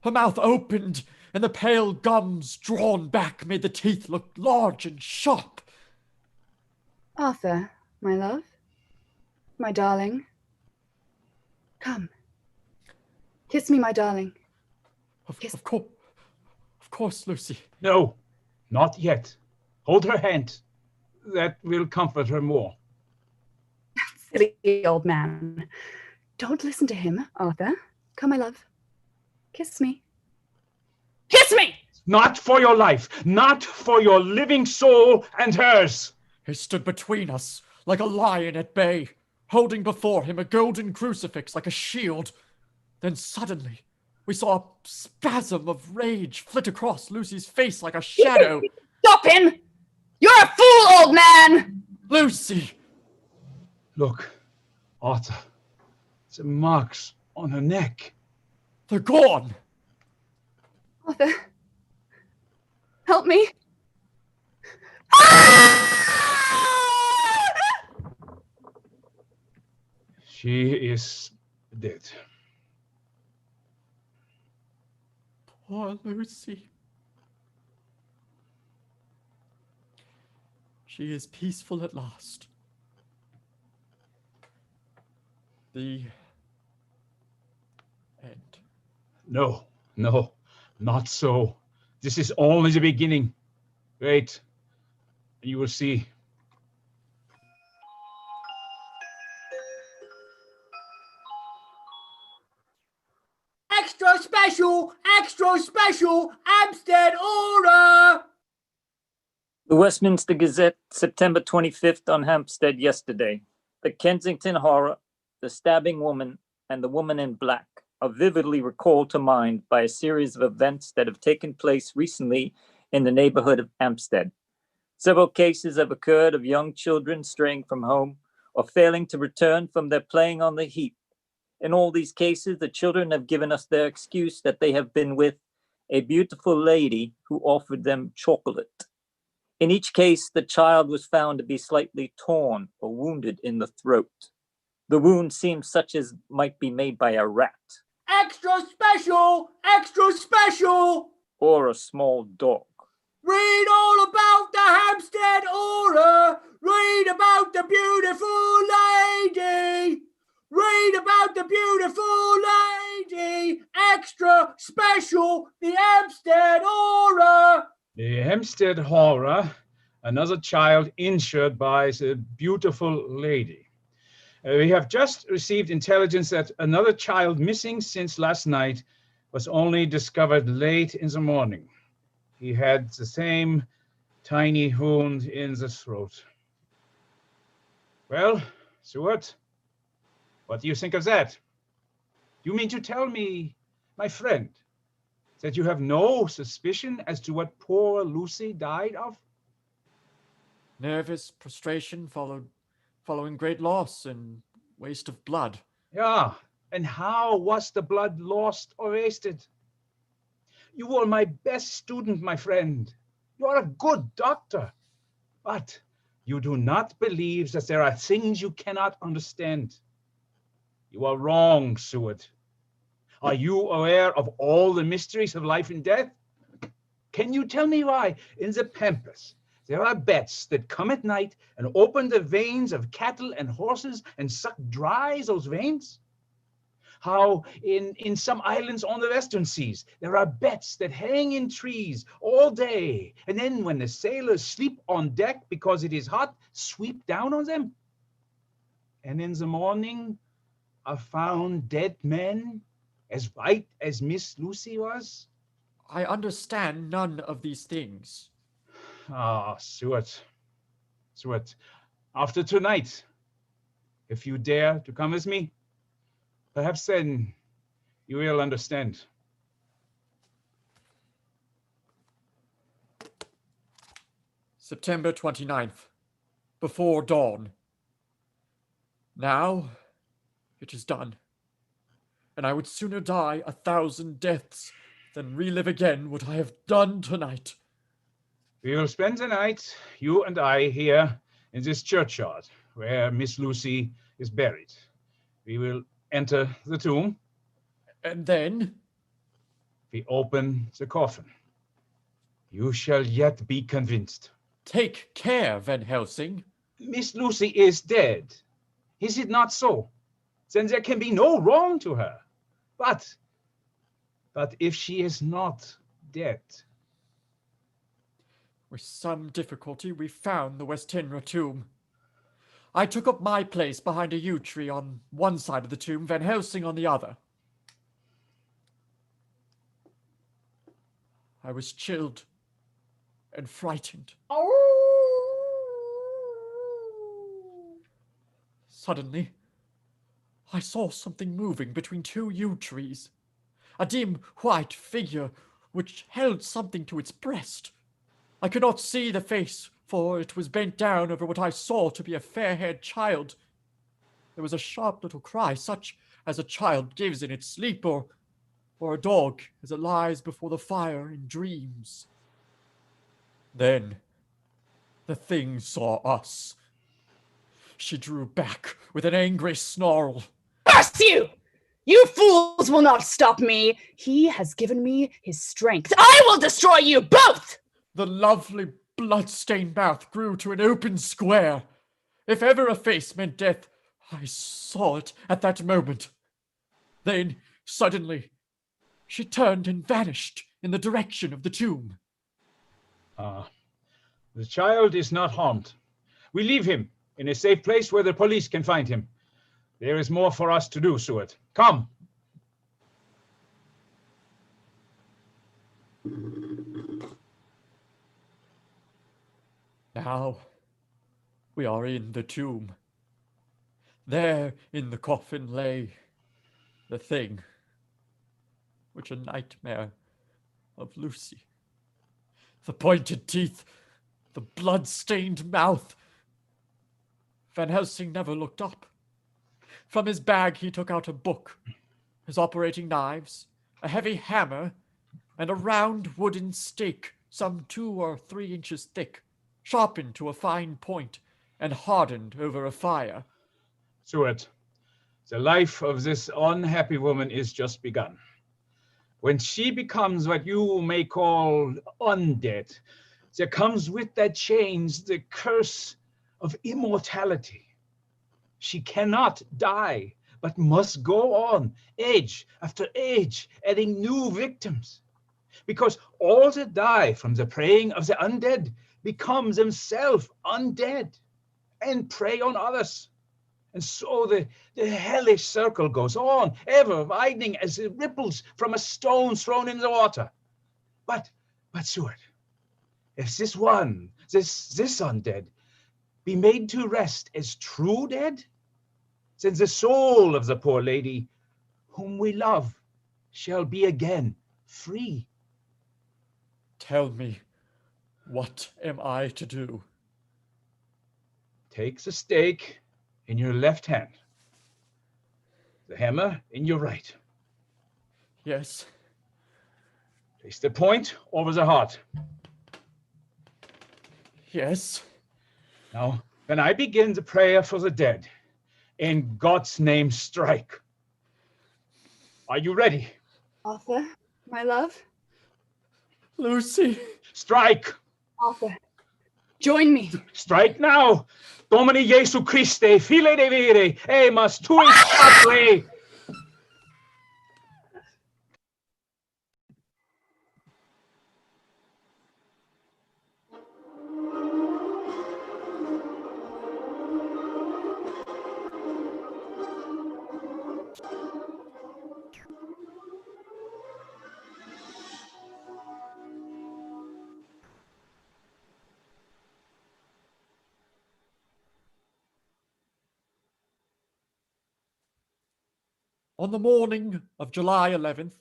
[SPEAKER 8] Her mouth opened, and the pale gums drawn back made the teeth look large and sharp.
[SPEAKER 11] Arthur, my love, my darling, come. Kiss me, my darling.
[SPEAKER 8] Of course, Lucy.
[SPEAKER 10] No, not yet. Hold her hand. That will comfort her more.
[SPEAKER 11] Silly old man. Don't listen to him, Arthur. Come, my love. Kiss me. Kiss me!
[SPEAKER 10] Not for your life. Not for your living soul and hers.
[SPEAKER 8] He stood between us, like a lion at bay, holding before him a golden crucifix like a shield. Then suddenly, we saw a spasm of rage flit across Lucy's face like a shadow.
[SPEAKER 11] Stop him! You're a fool, old man!
[SPEAKER 8] Lucy!
[SPEAKER 10] Look, Arthur. The marks on her neck.
[SPEAKER 8] They're gone!
[SPEAKER 11] Arthur, help me.
[SPEAKER 10] She is dead.
[SPEAKER 8] Poor Lucy. She is peaceful at last. The end.
[SPEAKER 10] No, not so. This is only the beginning. Wait, and you will see.
[SPEAKER 2] Extra special, Hampstead order!
[SPEAKER 7] The Westminster Gazette, September 25th on Hampstead yesterday. The Kensington horror, the stabbing woman, and the woman in black are vividly recalled to mind by a series of events that have taken place recently in the neighborhood of Hampstead. Several cases have occurred of young children straying from home or failing to return from their playing on the heath. In all these cases, the children have given us their excuse that they have been with a beautiful lady who offered them chocolate. In each case, the child was found to be slightly torn or wounded in the throat. The wound seemed such as might be made by a rat.
[SPEAKER 2] Extra special!
[SPEAKER 7] Or a small dog.
[SPEAKER 2] Read all about the Hampstead order! Read about the beautiful lady! Read about the beautiful lady! Extra special, the Hampstead horror!
[SPEAKER 10] The Hampstead horror, another child injured by the beautiful lady. We have just received intelligence that another child missing since last night was only discovered late in the morning. He had the same tiny wound in the throat. Well, Stuart, what do you think of that? You mean to tell me, my friend, that you have no suspicion as to what poor Lucy died of?
[SPEAKER 8] Nervous prostration following great loss and waste of blood.
[SPEAKER 10] Yeah, and how was the blood lost or wasted? You were my best student, my friend. You are a good doctor. But you do not believe that there are things you cannot understand. You are wrong, Seward. Are you aware of all the mysteries of life and death? Can you tell me why in the pampas there are bats that come at night and open the veins of cattle and horses and suck dry those veins? How in some islands on the western seas, there are bats that hang in trees all day, and then when the sailors sleep on deck because it is hot, sweep down on them. And in the morning are found dead men, as white as Miss Lucy was?
[SPEAKER 8] I understand none of these things.
[SPEAKER 10] Ah, Stuart. Stuart, after tonight, if you dare to come with me, perhaps then you will understand.
[SPEAKER 8] September 29th, before dawn. Now it is done, and I would sooner die 1,000 deaths than relive again what I have done tonight.
[SPEAKER 10] We will spend the night, you and I, here in this churchyard where Miss Lucy is buried. We will enter the tomb.
[SPEAKER 8] And then?
[SPEAKER 10] We open the coffin. You shall yet be convinced.
[SPEAKER 8] Take care, Van Helsing.
[SPEAKER 10] Miss Lucy is dead. Is it not so? Then there can be no wrong to her. But if she is not dead.
[SPEAKER 8] With some difficulty, we found the Westenra tomb. I took up my place behind a yew tree on one side of the tomb, Van Helsing on the other. I was chilled and frightened. Suddenly, I saw something moving between two yew trees. A dim white figure which held something to its breast. I could not see the face, for it was bent down over what I saw to be a fair-haired child. There was a sharp little cry, such as a child gives in its sleep, or a dog as it lies before the fire in dreams. Then the thing saw us. She drew back with an angry snarl.
[SPEAKER 12] Curse you! You fools will not stop me. He has given me his strength. I will destroy you both!
[SPEAKER 8] The lovely blood-stained mouth grew to an open square. If ever a face meant death, I saw it at that moment. Then, suddenly, she turned and vanished in the direction of the tomb.
[SPEAKER 10] The child is not harmed. We leave him in a safe place where the police can find him. There is more for us to do, Seward. Come.
[SPEAKER 8] Now we are in the tomb. There in the coffin lay the thing, which a nightmare of Lucy. The pointed teeth, the blood-stained mouth. Van Helsing never looked up. From his bag he took out a book, his operating knives, a heavy hammer, and a round wooden stake some 2 or 3 inches thick, sharpened to a fine point and hardened over a fire.
[SPEAKER 10] Seward, the life of this unhappy woman is just begun. When she becomes what you may call undead, there comes with that change the curse of immortality. She cannot die, but must go on, age after age, adding new victims. Because all that die from the preying of the undead become themselves undead and prey on others. And so the hellish circle goes on, ever widening as it ripples from a stone thrown in the water. But Seward, if this undead, be made to rest as true dead, then the soul of the poor lady, whom we love, shall be again free.
[SPEAKER 8] Tell me, what am I to do?
[SPEAKER 10] Take the stake in your left hand, the hammer in your right.
[SPEAKER 8] Yes.
[SPEAKER 10] Place the point over the heart.
[SPEAKER 8] Yes.
[SPEAKER 10] Now, when I begin the prayer for the dead, in God's name, strike. Are you ready?
[SPEAKER 11] Arthur, my love.
[SPEAKER 8] Lucy.
[SPEAKER 10] Strike.
[SPEAKER 11] Arthur, join me.
[SPEAKER 10] Strike now. Domini Jesu Christe, file de vere, emas tuis patre.
[SPEAKER 8] On the morning of July 11th,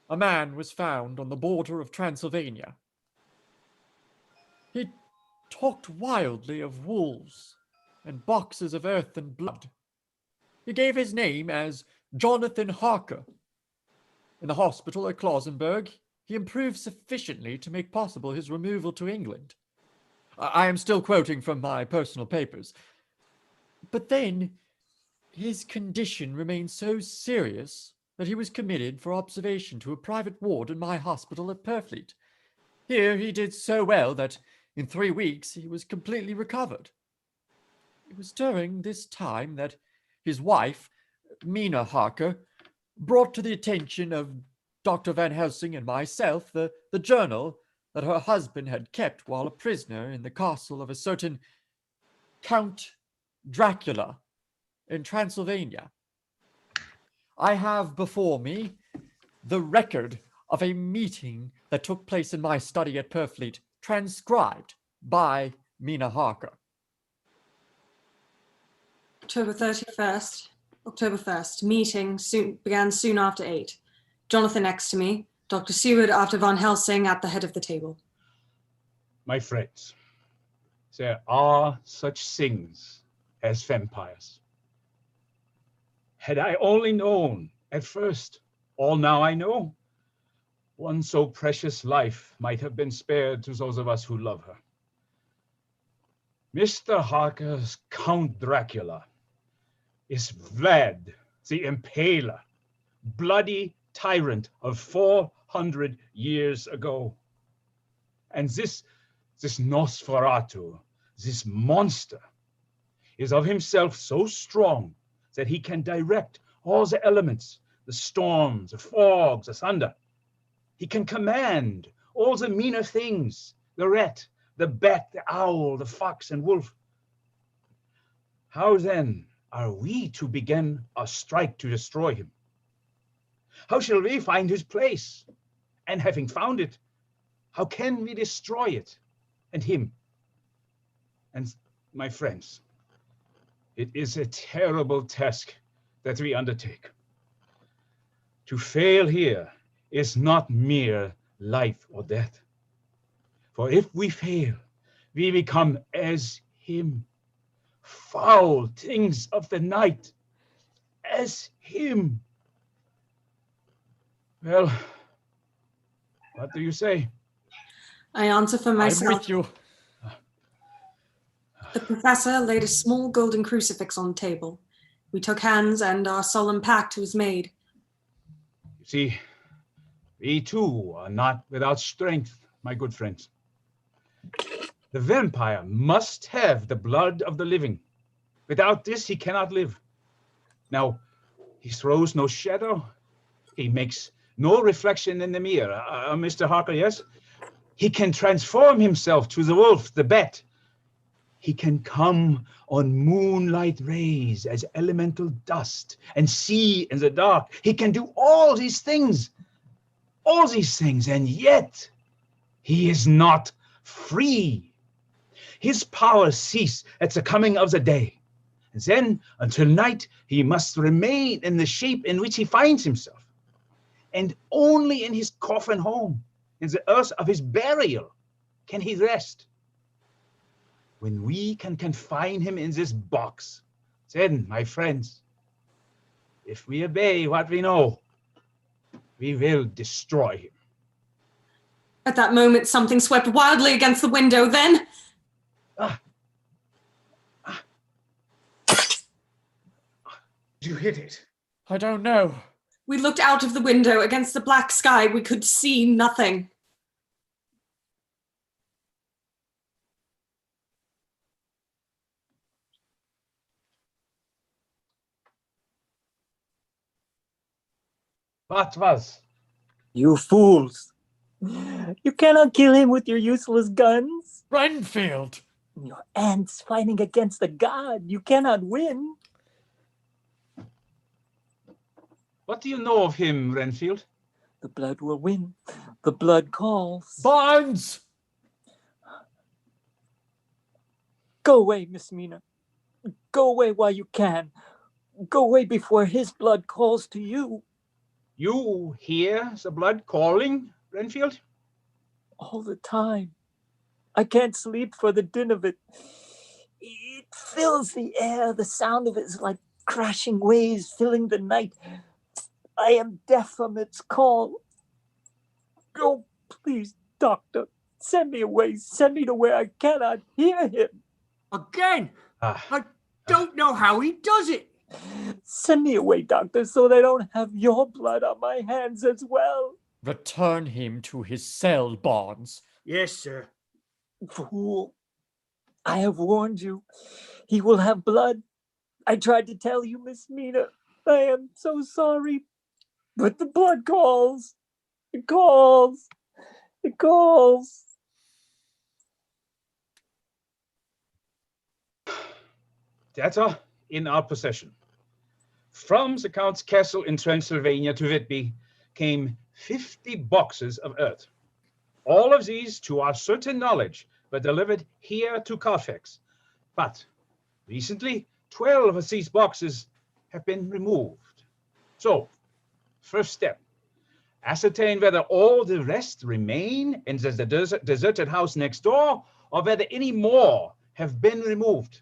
[SPEAKER 8] a man was found on the border of Transylvania. He talked wildly of wolves and boxes of earth and blood. He gave his name as Jonathan Harker. In the hospital at Klausenburg, he improved sufficiently to make possible his removal to England. I am still quoting from my personal papers. But then, his condition remained so serious that he was committed for observation to a private ward in my hospital at Purfleet. Here he did so well that in 3 weeks he was completely recovered. It was during this time that his wife, Mina Harker, brought to the attention of Dr. Van Helsing and myself the journal that her husband had kept while a prisoner in the castle of a certain Count Dracula in Transylvania. I have before me the record of a meeting that took place in my study at Purfleet, transcribed by Mina Harker.
[SPEAKER 13] October 31st, October 1st. Meeting began soon after 8. Jonathan next to me, Dr. Seward after Van Helsing at the head of the table.
[SPEAKER 10] My friends, there are such things as vampires. Had I only known at first all now I know, one so precious life might have been spared to those of us who love her. Mr. Harker's Count Dracula is Vlad the Impaler, bloody tyrant of 400 years ago. And this Nosferatu, this monster, is of himself so strong that he can direct all the elements, the storms, the fogs, the thunder. He can command all the meaner things, the rat, the bat, the owl, the fox, and wolf. How then are we to begin a strike to destroy him? How shall we find his place? And having found it, how can we destroy it and him? And my friends, it is a terrible task that we undertake. To fail here is not mere life or death. For if we fail, we become as him, foul things of the night, as him. Well, what do you say?
[SPEAKER 13] I answer for myself.
[SPEAKER 8] I'm with you.
[SPEAKER 13] The professor laid a small golden crucifix on the table. We took hands and our solemn pact was made.
[SPEAKER 10] You see, we too are not without strength, my good friends. The vampire must have the blood of the living. Without this, he cannot live. Now, he throws no shadow. He makes no reflection in the mirror. Mr. Harker, yes? He can transform himself to the wolf, the bat. He can come on moonlight rays as elemental dust and see in the dark. He can do all these things, and yet he is not free. His powers cease at the coming of the day. And then, until night, he must remain in the shape in which he finds himself. And only in his coffin home, in the earth of his burial, can he rest. When we can confine him in this box, then, my friends, if we obey what we know, we will destroy him.
[SPEAKER 13] At that moment, something swept wildly against the window. Then
[SPEAKER 9] Did you hit it?
[SPEAKER 8] I don't know.
[SPEAKER 13] We looked out of the window against the black sky. We could see nothing.
[SPEAKER 10] What was?
[SPEAKER 7] You fools! You cannot kill him with your useless guns.
[SPEAKER 8] Renfield!
[SPEAKER 7] Your ants fighting against a god. You cannot win.
[SPEAKER 10] What do you know of him, Renfield?
[SPEAKER 7] The blood will win. The blood calls.
[SPEAKER 8] Barnes!
[SPEAKER 7] Go away, Miss Mina. Go away while you can. Go away before his blood calls to you.
[SPEAKER 10] You hear the blood calling, Renfield?
[SPEAKER 7] All the time. I can't sleep for the din of it. It fills the air. The sound of it is like crashing waves filling the night. I am deaf from its call. Oh, please, doctor, send me away. Send me to where I cannot hear him.
[SPEAKER 2] Again, I don't know how he does it.
[SPEAKER 7] Send me away, doctor, so they don't have your blood on my hands as well.
[SPEAKER 8] Return him to his cell, Barnes.
[SPEAKER 2] Yes, sir.
[SPEAKER 7] Fool. I have warned you. He will have blood. I tried to tell you, Miss Mina. I am so sorry. But the blood calls. It calls. It calls.
[SPEAKER 10] Data in our possession. From the Count's castle in Transylvania to Whitby came 50 boxes of earth. All of these, to our certain knowledge, were delivered here to Carfax. But recently, 12 of these boxes have been removed. So, first step, ascertain whether all the rest remain in the deserted house next door, or whether any more have been removed.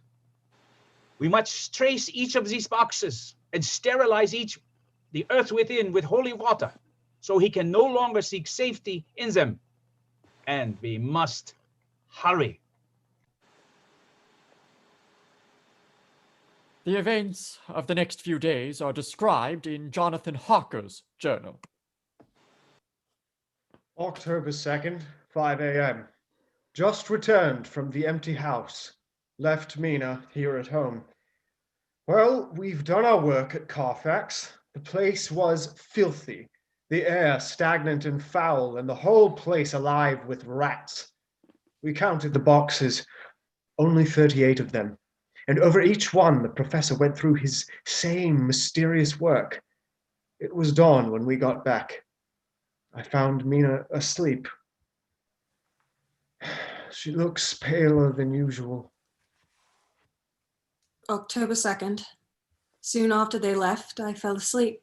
[SPEAKER 10] We must trace each of these boxes and sterilize the earth within with holy water, so he can no longer seek safety in them. And we must hurry.
[SPEAKER 8] The events of the next few days are described in Jonathan Harker's journal.
[SPEAKER 9] October 2nd, 5 a.m. Just returned from the empty house. Left Mina here at home. Well, we've done our work at Carfax. The place was filthy. The air stagnant and foul, and the whole place alive with rats. We counted the boxes, only 38 of them. And over each one, the professor went through his same mysterious work. It was dawn when we got back. I found Mina asleep. She looks paler than usual.
[SPEAKER 13] October 2nd. Soon after they left, I fell asleep.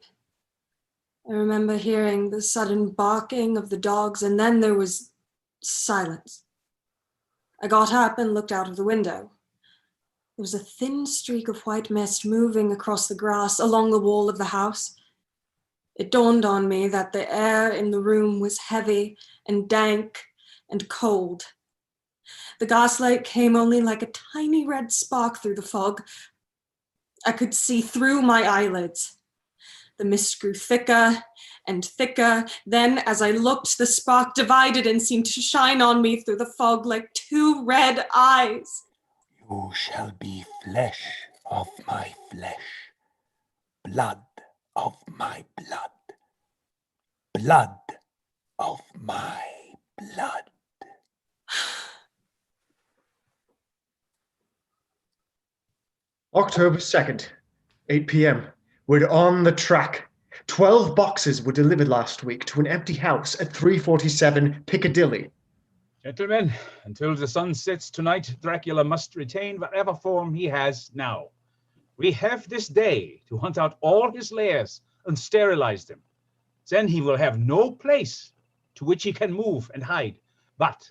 [SPEAKER 13] I remember hearing the sudden barking of the dogs, and then there was silence. I got up and looked out of the window. There was a thin streak of white mist moving across the grass along the wall of the house. It dawned on me that the air in the room was heavy and dank and cold. The gaslight came only like a tiny red spark through the fog. I could see through my eyelids. The mist grew thicker and thicker. Then, as I looked, the spark divided and seemed to shine on me through the fog like two red eyes.
[SPEAKER 5] You shall be flesh of my flesh, blood of my blood, blood of my blood.
[SPEAKER 9] October 2nd, 8 p.m. We're on the track. 12 boxes were delivered last week to an empty house at 347 Piccadilly.
[SPEAKER 10] Gentlemen, until the sun sets tonight, Dracula must retain whatever form he has now. We have this day to hunt out all his lairs and sterilize them. Then he will have no place to which he can move and hide. But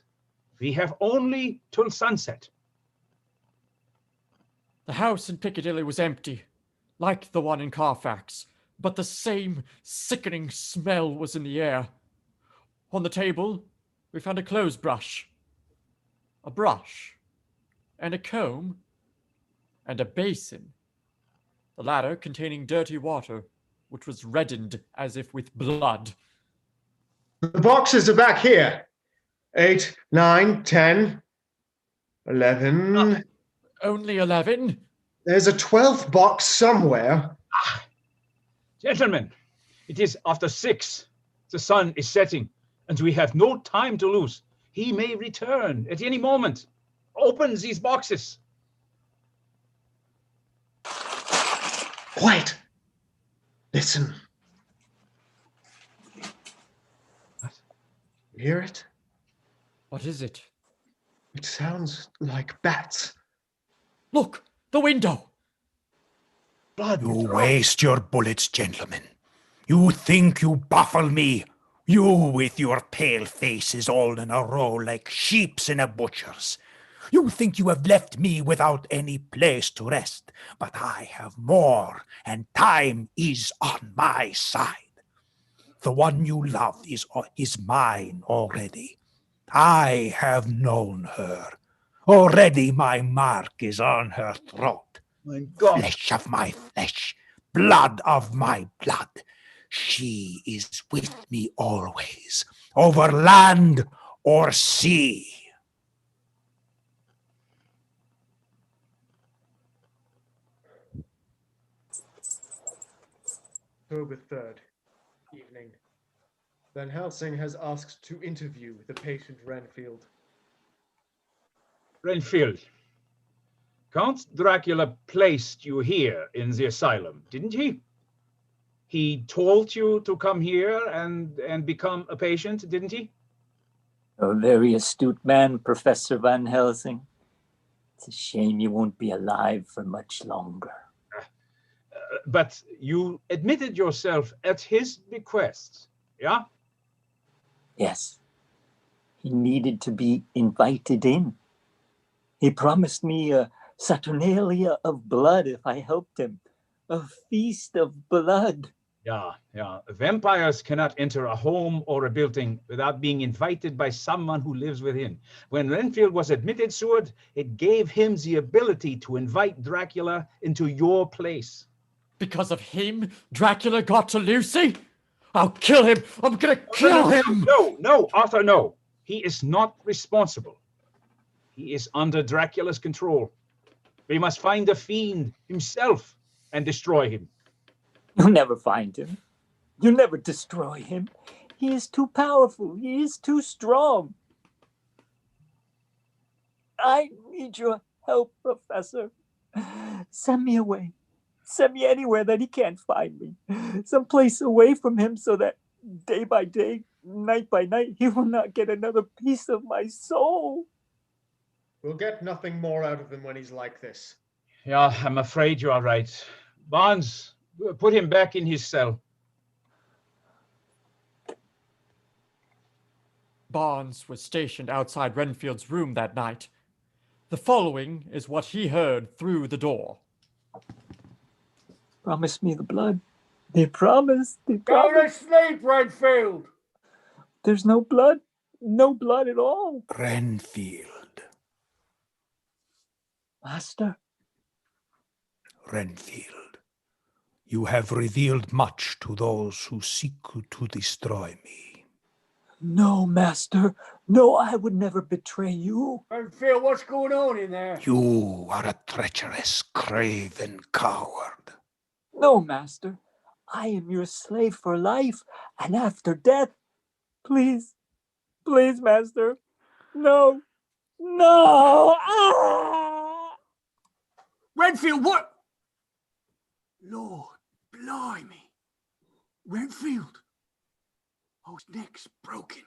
[SPEAKER 10] we have only till sunset.
[SPEAKER 8] The house in Piccadilly was empty, like the one in Carfax, but the same sickening smell was in the air. On the table, we found a clothes brush, a brush, and a comb, and a basin. the latter containing dirty water, which was reddened as if with blood.
[SPEAKER 9] The boxes are back here. 8, 9, 10, 11.
[SPEAKER 8] Only 11?
[SPEAKER 9] There's a 12th box somewhere.
[SPEAKER 10] Gentlemen, it is after 6. The sun is setting, and we have no time to lose. He may return at any moment. Open these boxes.
[SPEAKER 9] Quiet. Listen.
[SPEAKER 10] What?
[SPEAKER 9] You hear it?
[SPEAKER 8] What is it?
[SPEAKER 9] It sounds like bats.
[SPEAKER 8] Look! The window!
[SPEAKER 10] Blood.
[SPEAKER 5] You waste your bullets, gentlemen. You think you baffle me? You with your pale faces all in a row like sheeps in a butcher's. You think you have left me without any place to rest, but I have more, and time is on my side. The one you love is mine already. I have known her. Already my mark is on her throat.
[SPEAKER 10] My God.
[SPEAKER 5] Flesh of my flesh, blood of my blood. She is with me always, over land or sea.
[SPEAKER 9] October 3rd, evening. Van Helsing has asked to interview the patient Renfield.
[SPEAKER 10] Renfield, Count Dracula placed you here in the asylum, didn't he? He told you to come here and become a patient, didn't he?
[SPEAKER 7] A very astute man, Professor Van Helsing. It's a shame you won't be alive for much longer.
[SPEAKER 10] But you admitted yourself at his bequest, yeah?
[SPEAKER 7] Yes. He needed to be invited in. He promised me a Saturnalia of blood if I helped him. A feast of blood.
[SPEAKER 10] Yeah. Vampires cannot enter a home or a building without being invited by someone who lives within. When Renfield was admitted, Seward, it gave him the ability to invite Dracula into your place.
[SPEAKER 8] Because of him, Dracula got to Lucy? I'll kill him! I'm gonna kill him!
[SPEAKER 10] No, Arthur, no. He is not responsible. He is under Dracula's control. We must find the fiend himself and destroy him.
[SPEAKER 7] You'll never find him. You'll never destroy him. He is too powerful. He is too strong. I need your help, Professor. Send me away. Send me anywhere that he can't find me. Someplace away from him so that day by day, night by night, he will not get another piece of my soul.
[SPEAKER 9] We'll get nothing more out of him when he's like this.
[SPEAKER 10] Yeah, I'm afraid you are right. Barnes, put him back in his cell.
[SPEAKER 8] Barnes was stationed outside Renfield's room that night. The following is what he heard through the door.
[SPEAKER 7] Promise me the blood. They promised.
[SPEAKER 2] Go to sleep, Renfield!
[SPEAKER 7] There's no blood. No blood at all.
[SPEAKER 5] Renfield.
[SPEAKER 7] Master?
[SPEAKER 5] Renfield, you have revealed much to those who seek to destroy me.
[SPEAKER 7] No, Master. No, I would never betray you.
[SPEAKER 2] Renfield, what's going on in there?
[SPEAKER 5] You are a treacherous, craven coward.
[SPEAKER 7] No, Master. I am your slave for life and after death. Please, please, Master. No. No! Ah!
[SPEAKER 2] Renfield, what? Lord, blimey. Renfield. Oh, his neck's broken.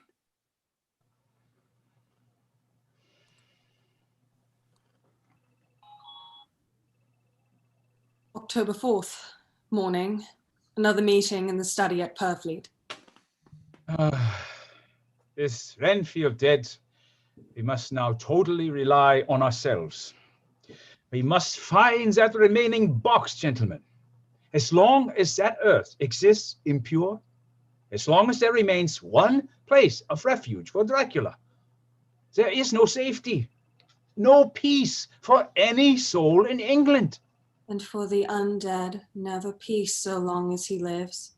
[SPEAKER 13] October 4th, morning. Another meeting in the study at Purfleet.
[SPEAKER 10] Is Renfield dead? We must now totally rely on ourselves. We must find that remaining box, gentlemen. As long as that earth exists impure, as long as there remains one place of refuge for Dracula, there is no safety, no peace for any soul in England.
[SPEAKER 13] And for the undead, never peace so long as he lives.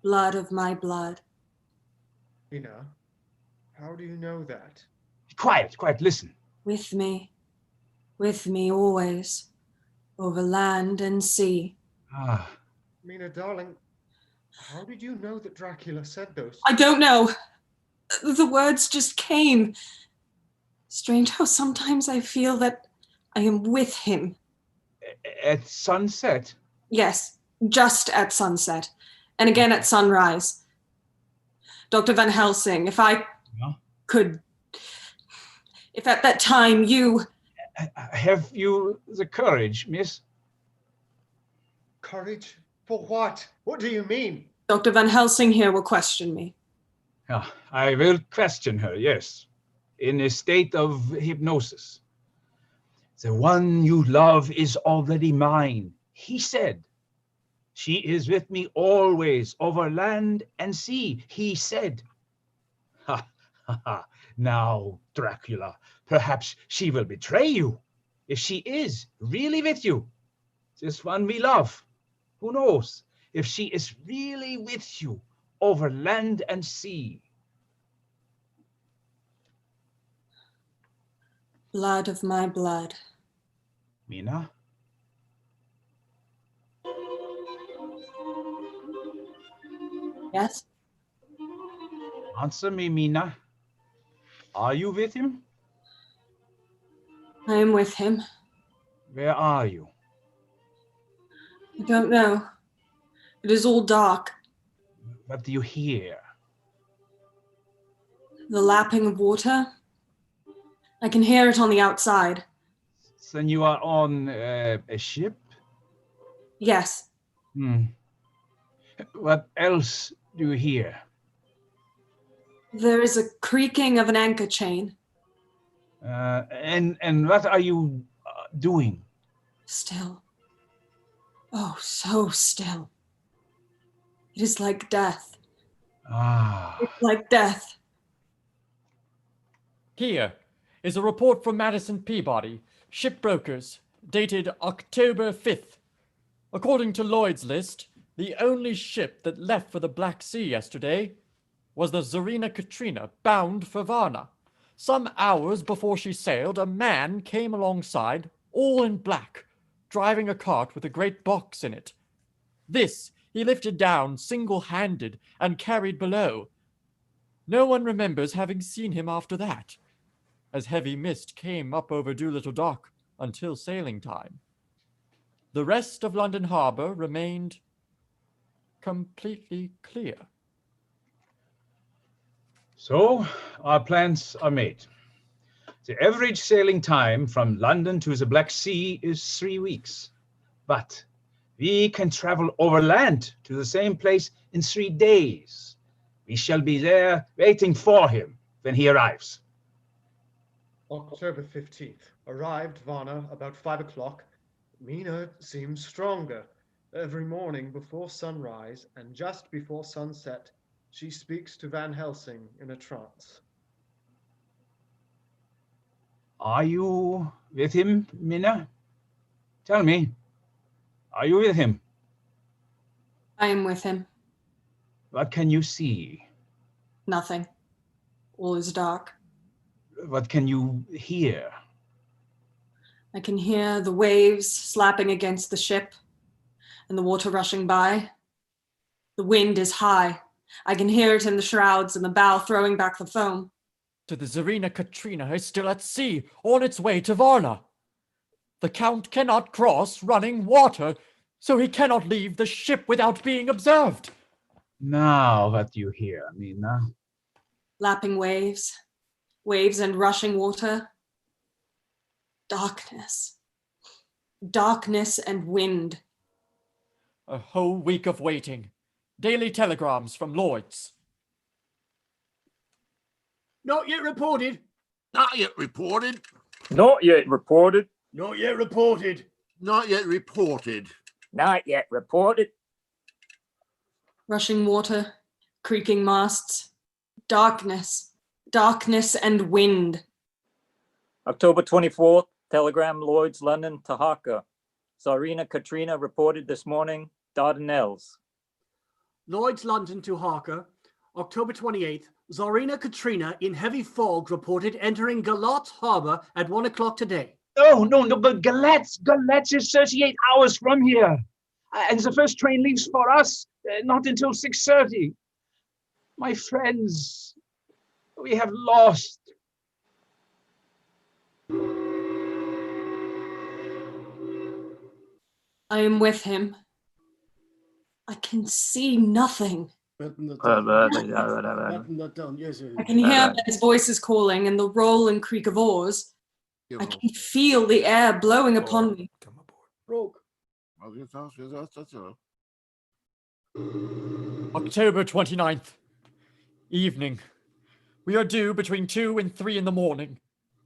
[SPEAKER 13] Blood of my blood.
[SPEAKER 9] Mina, how do you know that?
[SPEAKER 10] Quiet, quiet, listen.
[SPEAKER 13] With me always, over land and sea.
[SPEAKER 10] Ah,
[SPEAKER 9] Mina, darling, how did you know that Dracula said those?
[SPEAKER 13] I don't know. The words just came. Strange how sometimes I feel that I am with him.
[SPEAKER 10] at sunset?
[SPEAKER 13] Yes, just at sunset. And again at sunrise. Dr. Van Helsing, if I could... If at that time you...
[SPEAKER 10] Have you the courage, miss?
[SPEAKER 9] Courage? For what? What do you mean?
[SPEAKER 13] Dr. Van Helsing here will question me.
[SPEAKER 10] I will question her, yes, in a state of hypnosis. The one you love is already mine, he said. She is with me always, over land and sea, he said. Ha, ha, ha. Now, Dracula, perhaps she will betray you. If she is really with you, this one we love, who knows? If she is really with you, over land and sea.
[SPEAKER 13] Blood of my blood.
[SPEAKER 10] Mina?
[SPEAKER 13] Yes?
[SPEAKER 10] Answer me, Mina. Are you with him?
[SPEAKER 13] I am with him.
[SPEAKER 10] Where are you?
[SPEAKER 13] I don't know. It is all dark.
[SPEAKER 10] What do you hear?
[SPEAKER 13] The lapping of water. I can hear it on the outside.
[SPEAKER 10] Then you are on a ship?
[SPEAKER 13] Yes.
[SPEAKER 10] What else do you hear?
[SPEAKER 13] There is a creaking of an anchor chain.
[SPEAKER 10] And what are you doing?
[SPEAKER 13] Still. Oh, so still. It is like death. It's like death.
[SPEAKER 8] Here is a report from Madison Peabody, shipbrokers, dated October 5th. According to Lloyd's list, the only ship that left for the Black Sea yesterday was the Tsarina Katrina, bound for Varna. Some hours before she sailed, a man came alongside, all in black, driving a cart with a great box in it. This he lifted down single-handed and carried below. No one remembers having seen him after that, as heavy mist came up over Doolittle Dock until sailing time. The rest of London Harbour remained completely clear.
[SPEAKER 10] So, our plans are made. The average sailing time from London to the Black Sea is 3 weeks. But we can travel overland to the same place in 3 days. We shall be there waiting for him when he arrives.
[SPEAKER 9] October 15th. Arrived Varna about 5 o'clock. Mina seems stronger. Every morning before sunrise and just before sunset, she speaks to Van Helsing in a trance.
[SPEAKER 10] Are you with him, Mina? Tell me, are you with him?
[SPEAKER 13] I am with him.
[SPEAKER 10] What can you see?
[SPEAKER 13] Nothing. All is dark.
[SPEAKER 10] What can you hear?
[SPEAKER 13] I can hear the waves slapping against the ship and the water rushing by. The wind is high. I can hear it in the shrouds and the bow throwing back the foam.
[SPEAKER 8] The Tsarina Katrina is still at sea, on its way to Varna. The Count cannot cross running water, so he cannot leave the ship without being observed.
[SPEAKER 10] Now what do you hear, Mina?
[SPEAKER 13] Lapping waves, waves and rushing water. Darkness. Darkness and wind.
[SPEAKER 8] A whole week of waiting. Daily telegrams from Lloyd's.
[SPEAKER 2] Not yet reported.
[SPEAKER 1] Not yet reported.
[SPEAKER 7] Not yet reported.
[SPEAKER 2] Not yet reported.
[SPEAKER 1] Not yet reported.
[SPEAKER 7] Not yet reported.
[SPEAKER 13] Rushing water, creaking masts. Darkness. Darkness and wind.
[SPEAKER 7] October 24th, telegram Lloyd's, London to Harker. Tsarina Katrina reported this morning, Dardanelles.
[SPEAKER 2] Lloyd's London to Harker, October 28th. Tsarina Katrina in heavy fog reported entering Galat Harbor at 1 o'clock today.
[SPEAKER 10] No, but Galatz is 38 hours from here. And the first train leaves for us, not until 6:30. My friends, we have lost.
[SPEAKER 13] I am with him. I can see nothing. I can hear his voices calling and the roll and creak of oars. I can feel the air blowing upon me.
[SPEAKER 8] October 29th, evening. We are due between 2 and 3 in the morning,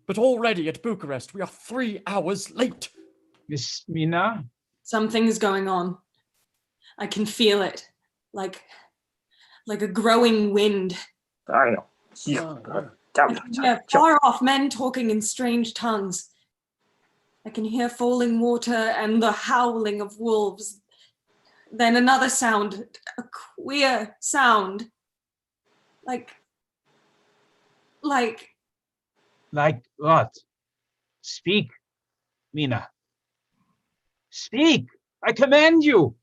[SPEAKER 8] but already at Bucharest we are 3 hours late.
[SPEAKER 10] Miss Mina?
[SPEAKER 13] Something's going on. I can feel it, like a growing wind. I can hear far off men talking in strange tongues. I can hear falling water and the howling of wolves. Then another sound, a queer sound. Like
[SPEAKER 10] Like what? Speak, Mina. Speak! I command you!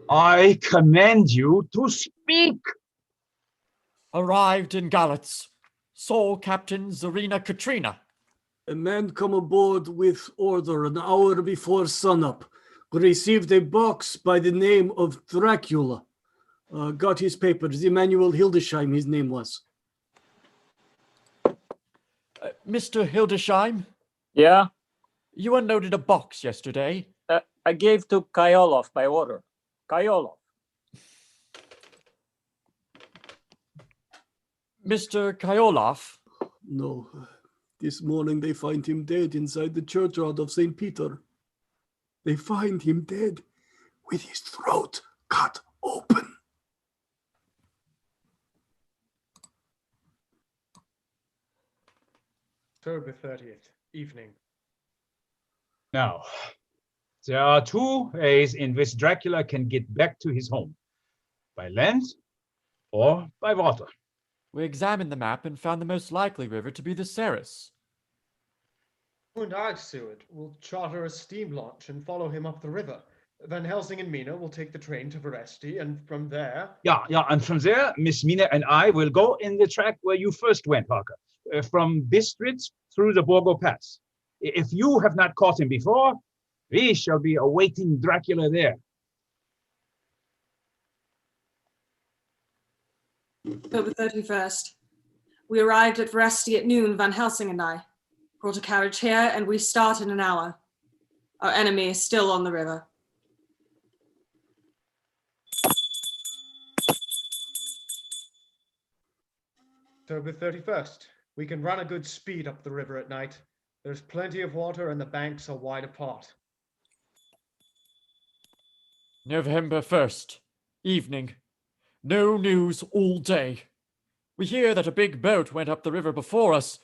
[SPEAKER 10] I command you to speak!
[SPEAKER 8] Arrived in Galatz. Saw Captain Tsarina Katrina.
[SPEAKER 2] A man come aboard with order an hour before sunup. Received a box by the name of Dracula. Got his papers. Emanuel Hildesheim, his name was.
[SPEAKER 8] Mr. Hildesheim?
[SPEAKER 7] Yeah?
[SPEAKER 8] You unloaded a box yesterday.
[SPEAKER 7] I gave to Kyolov by order. Kyolov.
[SPEAKER 8] Mr. Kyolov?
[SPEAKER 2] No. This morning they find him dead inside the churchyard of St. Peter. They find him dead with his throat cut open.
[SPEAKER 9] October 30th, evening.
[SPEAKER 10] Now, there are 2 ways in which Dracula can get back to his home. By land or by water.
[SPEAKER 8] We examined the map and found the most likely river to be the Ceres.
[SPEAKER 9] You and I, Seward, will charter a steam launch and follow him up the river. Van Helsing and Mina will take the train to Veresti, and from there...
[SPEAKER 10] Yeah, and from there, Miss Mina and I will go in the track where you first went, Harker. From Bistritz through the Borgo Pass. If you have not caught him before, we shall be awaiting Dracula there.
[SPEAKER 13] October 31st. We arrived at Veresti at noon, Van Helsing and I. Brought a carriage here, and we start in an hour. Our enemy is still on the river.
[SPEAKER 9] October 31st. We can run a good speed up the river at night. There's plenty of water and the banks are wide apart.
[SPEAKER 8] November 1st, evening. No news all day. We hear that a big boat went up the river before us,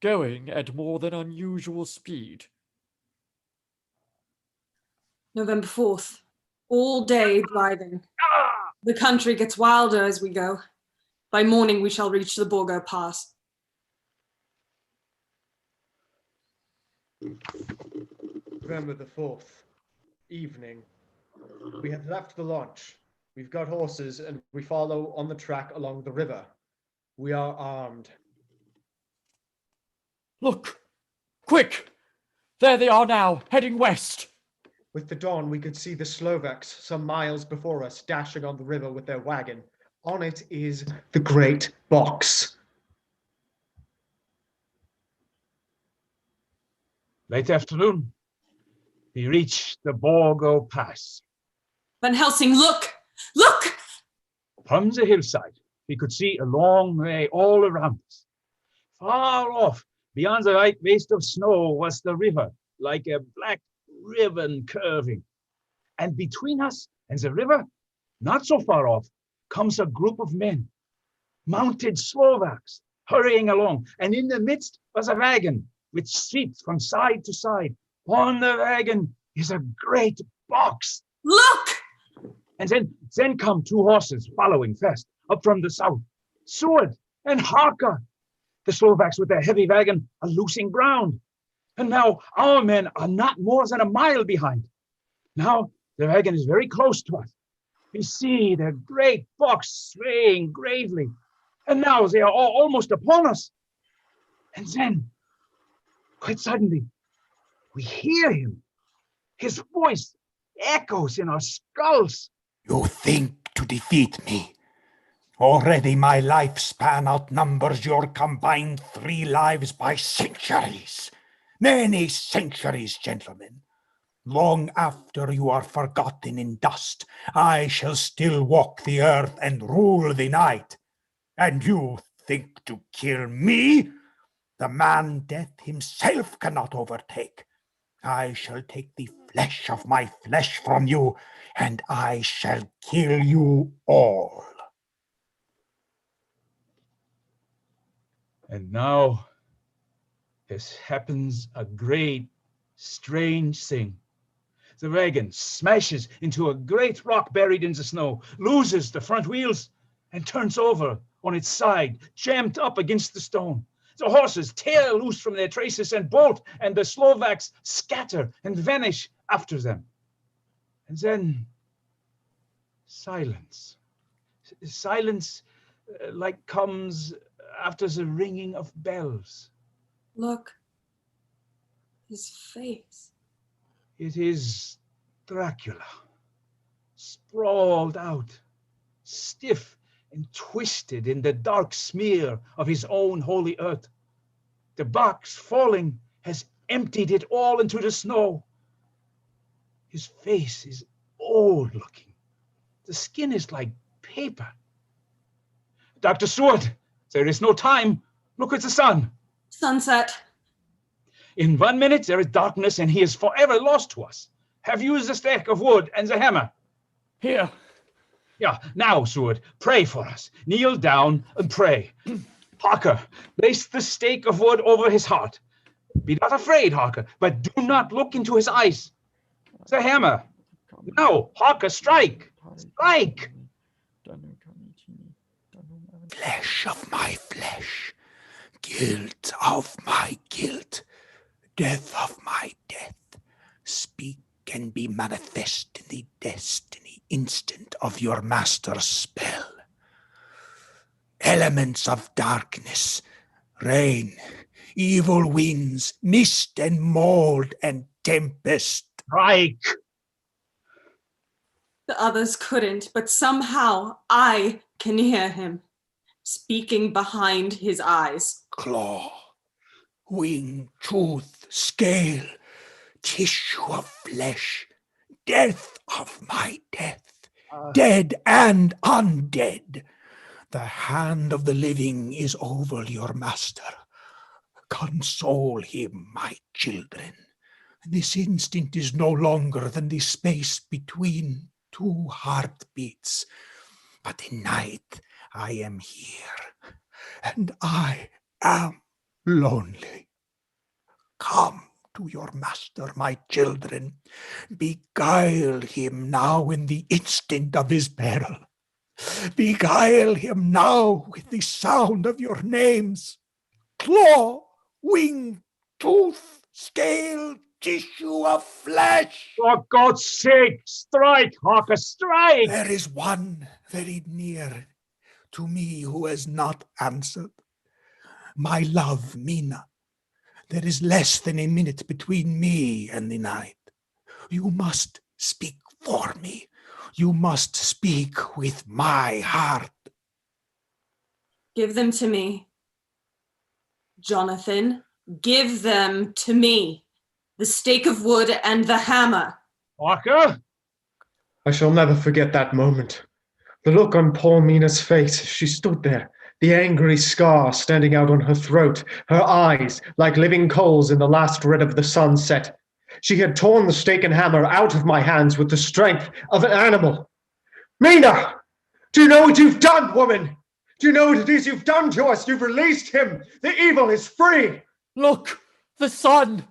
[SPEAKER 8] going at more than unusual speed.
[SPEAKER 13] November 4th. All day driving. The country gets wilder as we go. By morning we shall reach the Borgo Pass.
[SPEAKER 9] November the 4th, evening. We have left the launch. We've got horses and we follow on the track along the river. We are armed.
[SPEAKER 8] Look! Quick! There they are now, heading west.
[SPEAKER 9] With the dawn, we could see the Slovaks some miles before us dashing on the river with their wagon. On it is the great box.
[SPEAKER 10] Late afternoon, we reach the Borgo Pass.
[SPEAKER 13] Van Helsing, look! Look!
[SPEAKER 10] From the hillside, we could see a long way all around us. Far off, beyond the white waste of snow, was the river, like a black ribbon curving. And between us and the river, not so far off, comes a group of men, mounted Slovaks, hurrying along, and in the midst was a wagon with seats from side to side. On the wagon is a great box.
[SPEAKER 13] Look!
[SPEAKER 10] And then come two horses following fast, up from the south. Seward and Harker. The Slovaks with their heavy wagon are losing ground. And now our men are not more than a mile behind. Now the wagon is very close to us. We see their great box swaying gravely. And now they are all almost upon us. And then, quite suddenly, we hear him. His voice echoes in our skulls.
[SPEAKER 5] You think to defeat me? Already my lifespan outnumbers your combined 3 lives by centuries. Many centuries, gentlemen. Long after you are forgotten in dust, I shall still walk the earth and rule the night. And you think to kill me? The man death himself cannot overtake. I shall take the flesh of my flesh from you, and I shall kill you all.
[SPEAKER 10] And now happens a great, strange thing. The wagon smashes into a great rock buried in the snow, loses the front wheels, and turns over on its side, jammed up against the stone. The horses tear loose from their traces and bolt, and the Slovaks scatter and vanish after them. And then silence. Silence like comes after the ringing of bells.
[SPEAKER 13] Look. His face.
[SPEAKER 10] It is Dracula, sprawled out, stiff and twisted in the dark smear of his own holy earth. The box falling has emptied it all into the snow. His face is old looking. The skin is like paper. Dr. Seward, there is no time. Look at the sun.
[SPEAKER 13] Sunset.
[SPEAKER 10] In 1 minute there is darkness and he is forever lost to us. Have you the stack of wood and the hammer?
[SPEAKER 8] Here.
[SPEAKER 10] Yeah, now, Seward, pray for us. Kneel down and pray. Harker, place the stake of wood over his heart. Be not afraid, Harker, but do not look into his eyes. The hammer. Now, Harker, strike. Strike.
[SPEAKER 5] Flesh of my flesh, guilt of my guilt, death of my death, speak and be manifest in the destiny instant of your master's spell. Elements of darkness, rain, evil winds, mist and mold and tempest.
[SPEAKER 10] Strike!
[SPEAKER 13] The others couldn't, but somehow I can hear him, speaking behind his eyes.
[SPEAKER 5] Claw, wing, tooth, scale, tissue of flesh, death of my death, dead and undead. The hand of the living is over your master. Console him, my children. This instant is no longer than the space between 2 heartbeats. But in night I am here, and I am lonely. Come to your master, my children. Beguile him now in the instant of his peril. Beguile him now with the sound of your names. Claw, wing, tooth, scale, tissue of flesh.
[SPEAKER 10] For God's sake, strike, Harker, strike!
[SPEAKER 5] There is one very near to me who has not answered. My love, Mina. There is less than a minute between me and the night. You must speak for me. You must speak with my heart.
[SPEAKER 13] Give them to me. Jonathan, give them to me. The stake of wood and the hammer.
[SPEAKER 10] Harker?
[SPEAKER 9] I shall never forget that moment. The look on poor Mina's face as she stood there, the angry scar standing out on her throat, her eyes like living coals in the last red of the sunset. She had torn the stake and hammer out of my hands with the strength of an animal. Mina! Do you know what you've done, woman? Do you know what it is you've done to us? You've released him. The evil is free.
[SPEAKER 8] Look, the sun!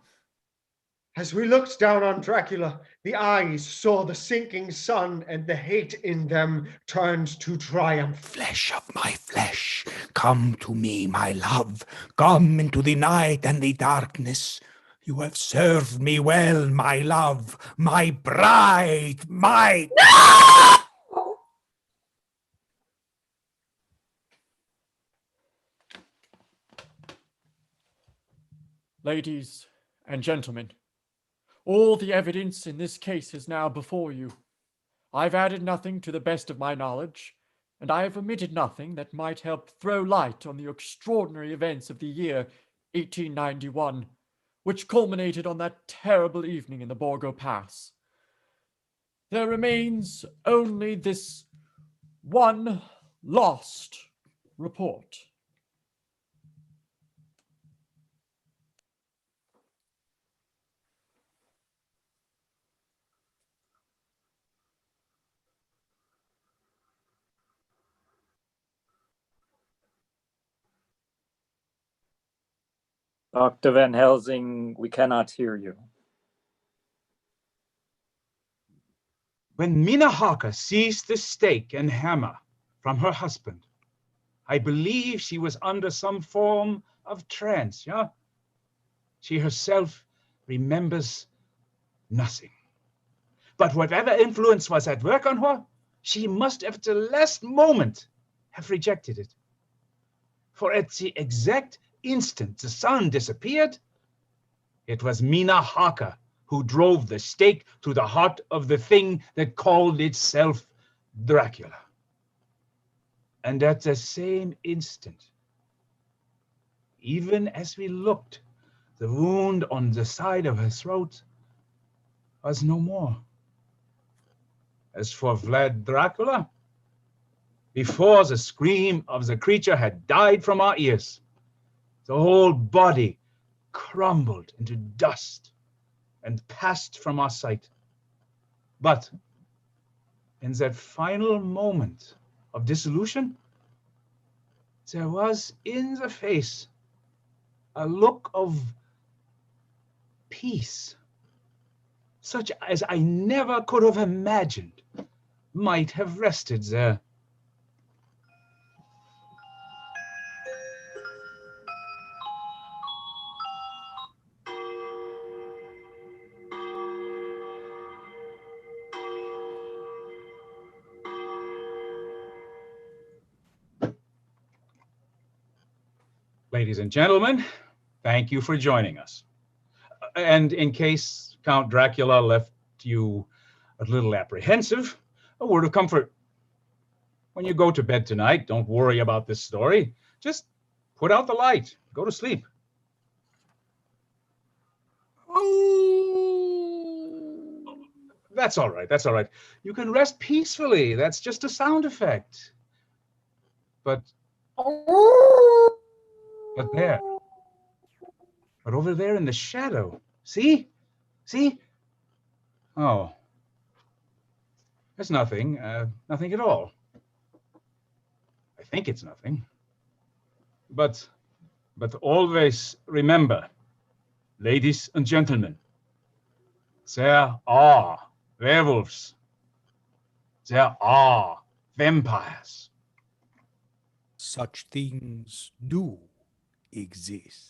[SPEAKER 9] As we looked down on Dracula, the eyes saw the sinking sun, and the hate in them turned to triumph.
[SPEAKER 5] Flesh of my flesh, come to me, my love. Come into the night and the darkness. You have served me well, my love, my bride, my...
[SPEAKER 8] Ladies and gentlemen, all the evidence in this case is now before you. I've added nothing to the best of my knowledge, and I have omitted nothing that might help throw light on the extraordinary events of the year 1891, which culminated on that terrible evening in the Borgo Pass. There remains only this one lost report.
[SPEAKER 7] Dr. Van Helsing, we cannot hear you.
[SPEAKER 10] When Mina Harker seized the stake and hammer from her husband, I believe she was under some form of trance, yeah? She herself remembers nothing. But whatever influence was at work on her, she must at the last moment have rejected it. For at the exact instant the sun disappeared, it was Mina Harker who drove the stake to the heart of the thing that called itself Dracula. And at the same instant, even as we looked, the wound on the side of her throat was no more. As for Vlad Dracula, before the scream of the creature had died from our ears, the whole body crumbled into dust and passed from our sight. But in that final moment of dissolution, there was in the face a look of peace, such as I never could have imagined might have rested there. Ladies and gentlemen, thank you for joining us. And in case Count Dracula left you a little apprehensive, a word of comfort. When you go to bed tonight, don't worry about this story. Just put out the light, go to sleep. That's all right, that's all right. You can rest peacefully. That's just a sound effect. But there. But over there in the shadow, see? See? Oh. It's nothing, nothing at all. I think it's nothing. But always remember, ladies and gentlemen, there are werewolves. There are vampires.
[SPEAKER 5] Such things do exist.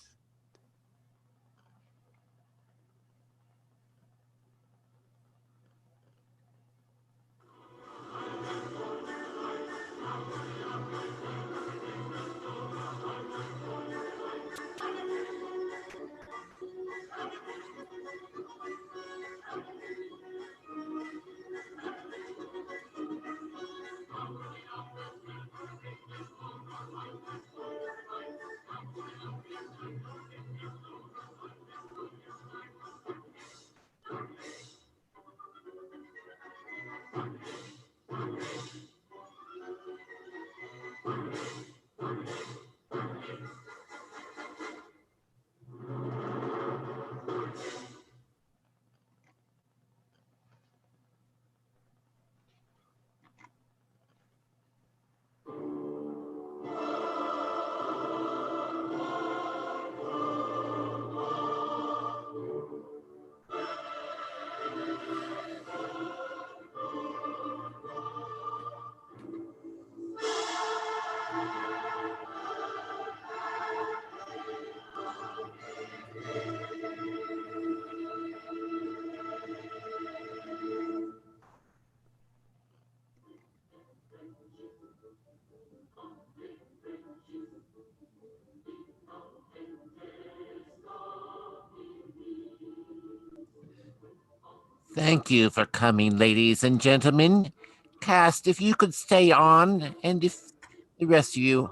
[SPEAKER 1] Thank you for coming, ladies and gentlemen. Cast, if you could stay on, and if the rest of you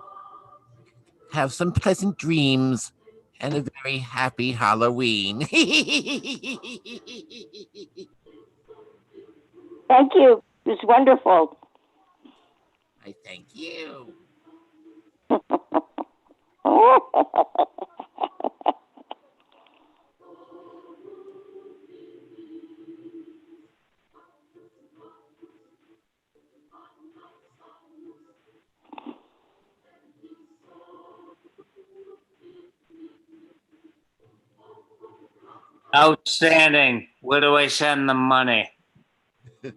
[SPEAKER 1] have some pleasant dreams and a very happy Halloween.
[SPEAKER 14] Thank you. It was wonderful.
[SPEAKER 1] I thank you.
[SPEAKER 15] Outstanding. Where do I send the money?
[SPEAKER 1] The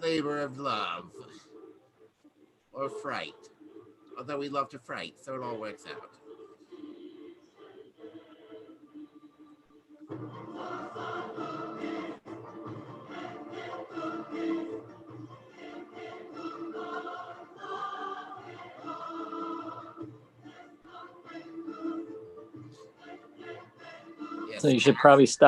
[SPEAKER 1] labor of love. Or fright. Although we love to fright, so it all works out.
[SPEAKER 7] So you should probably stop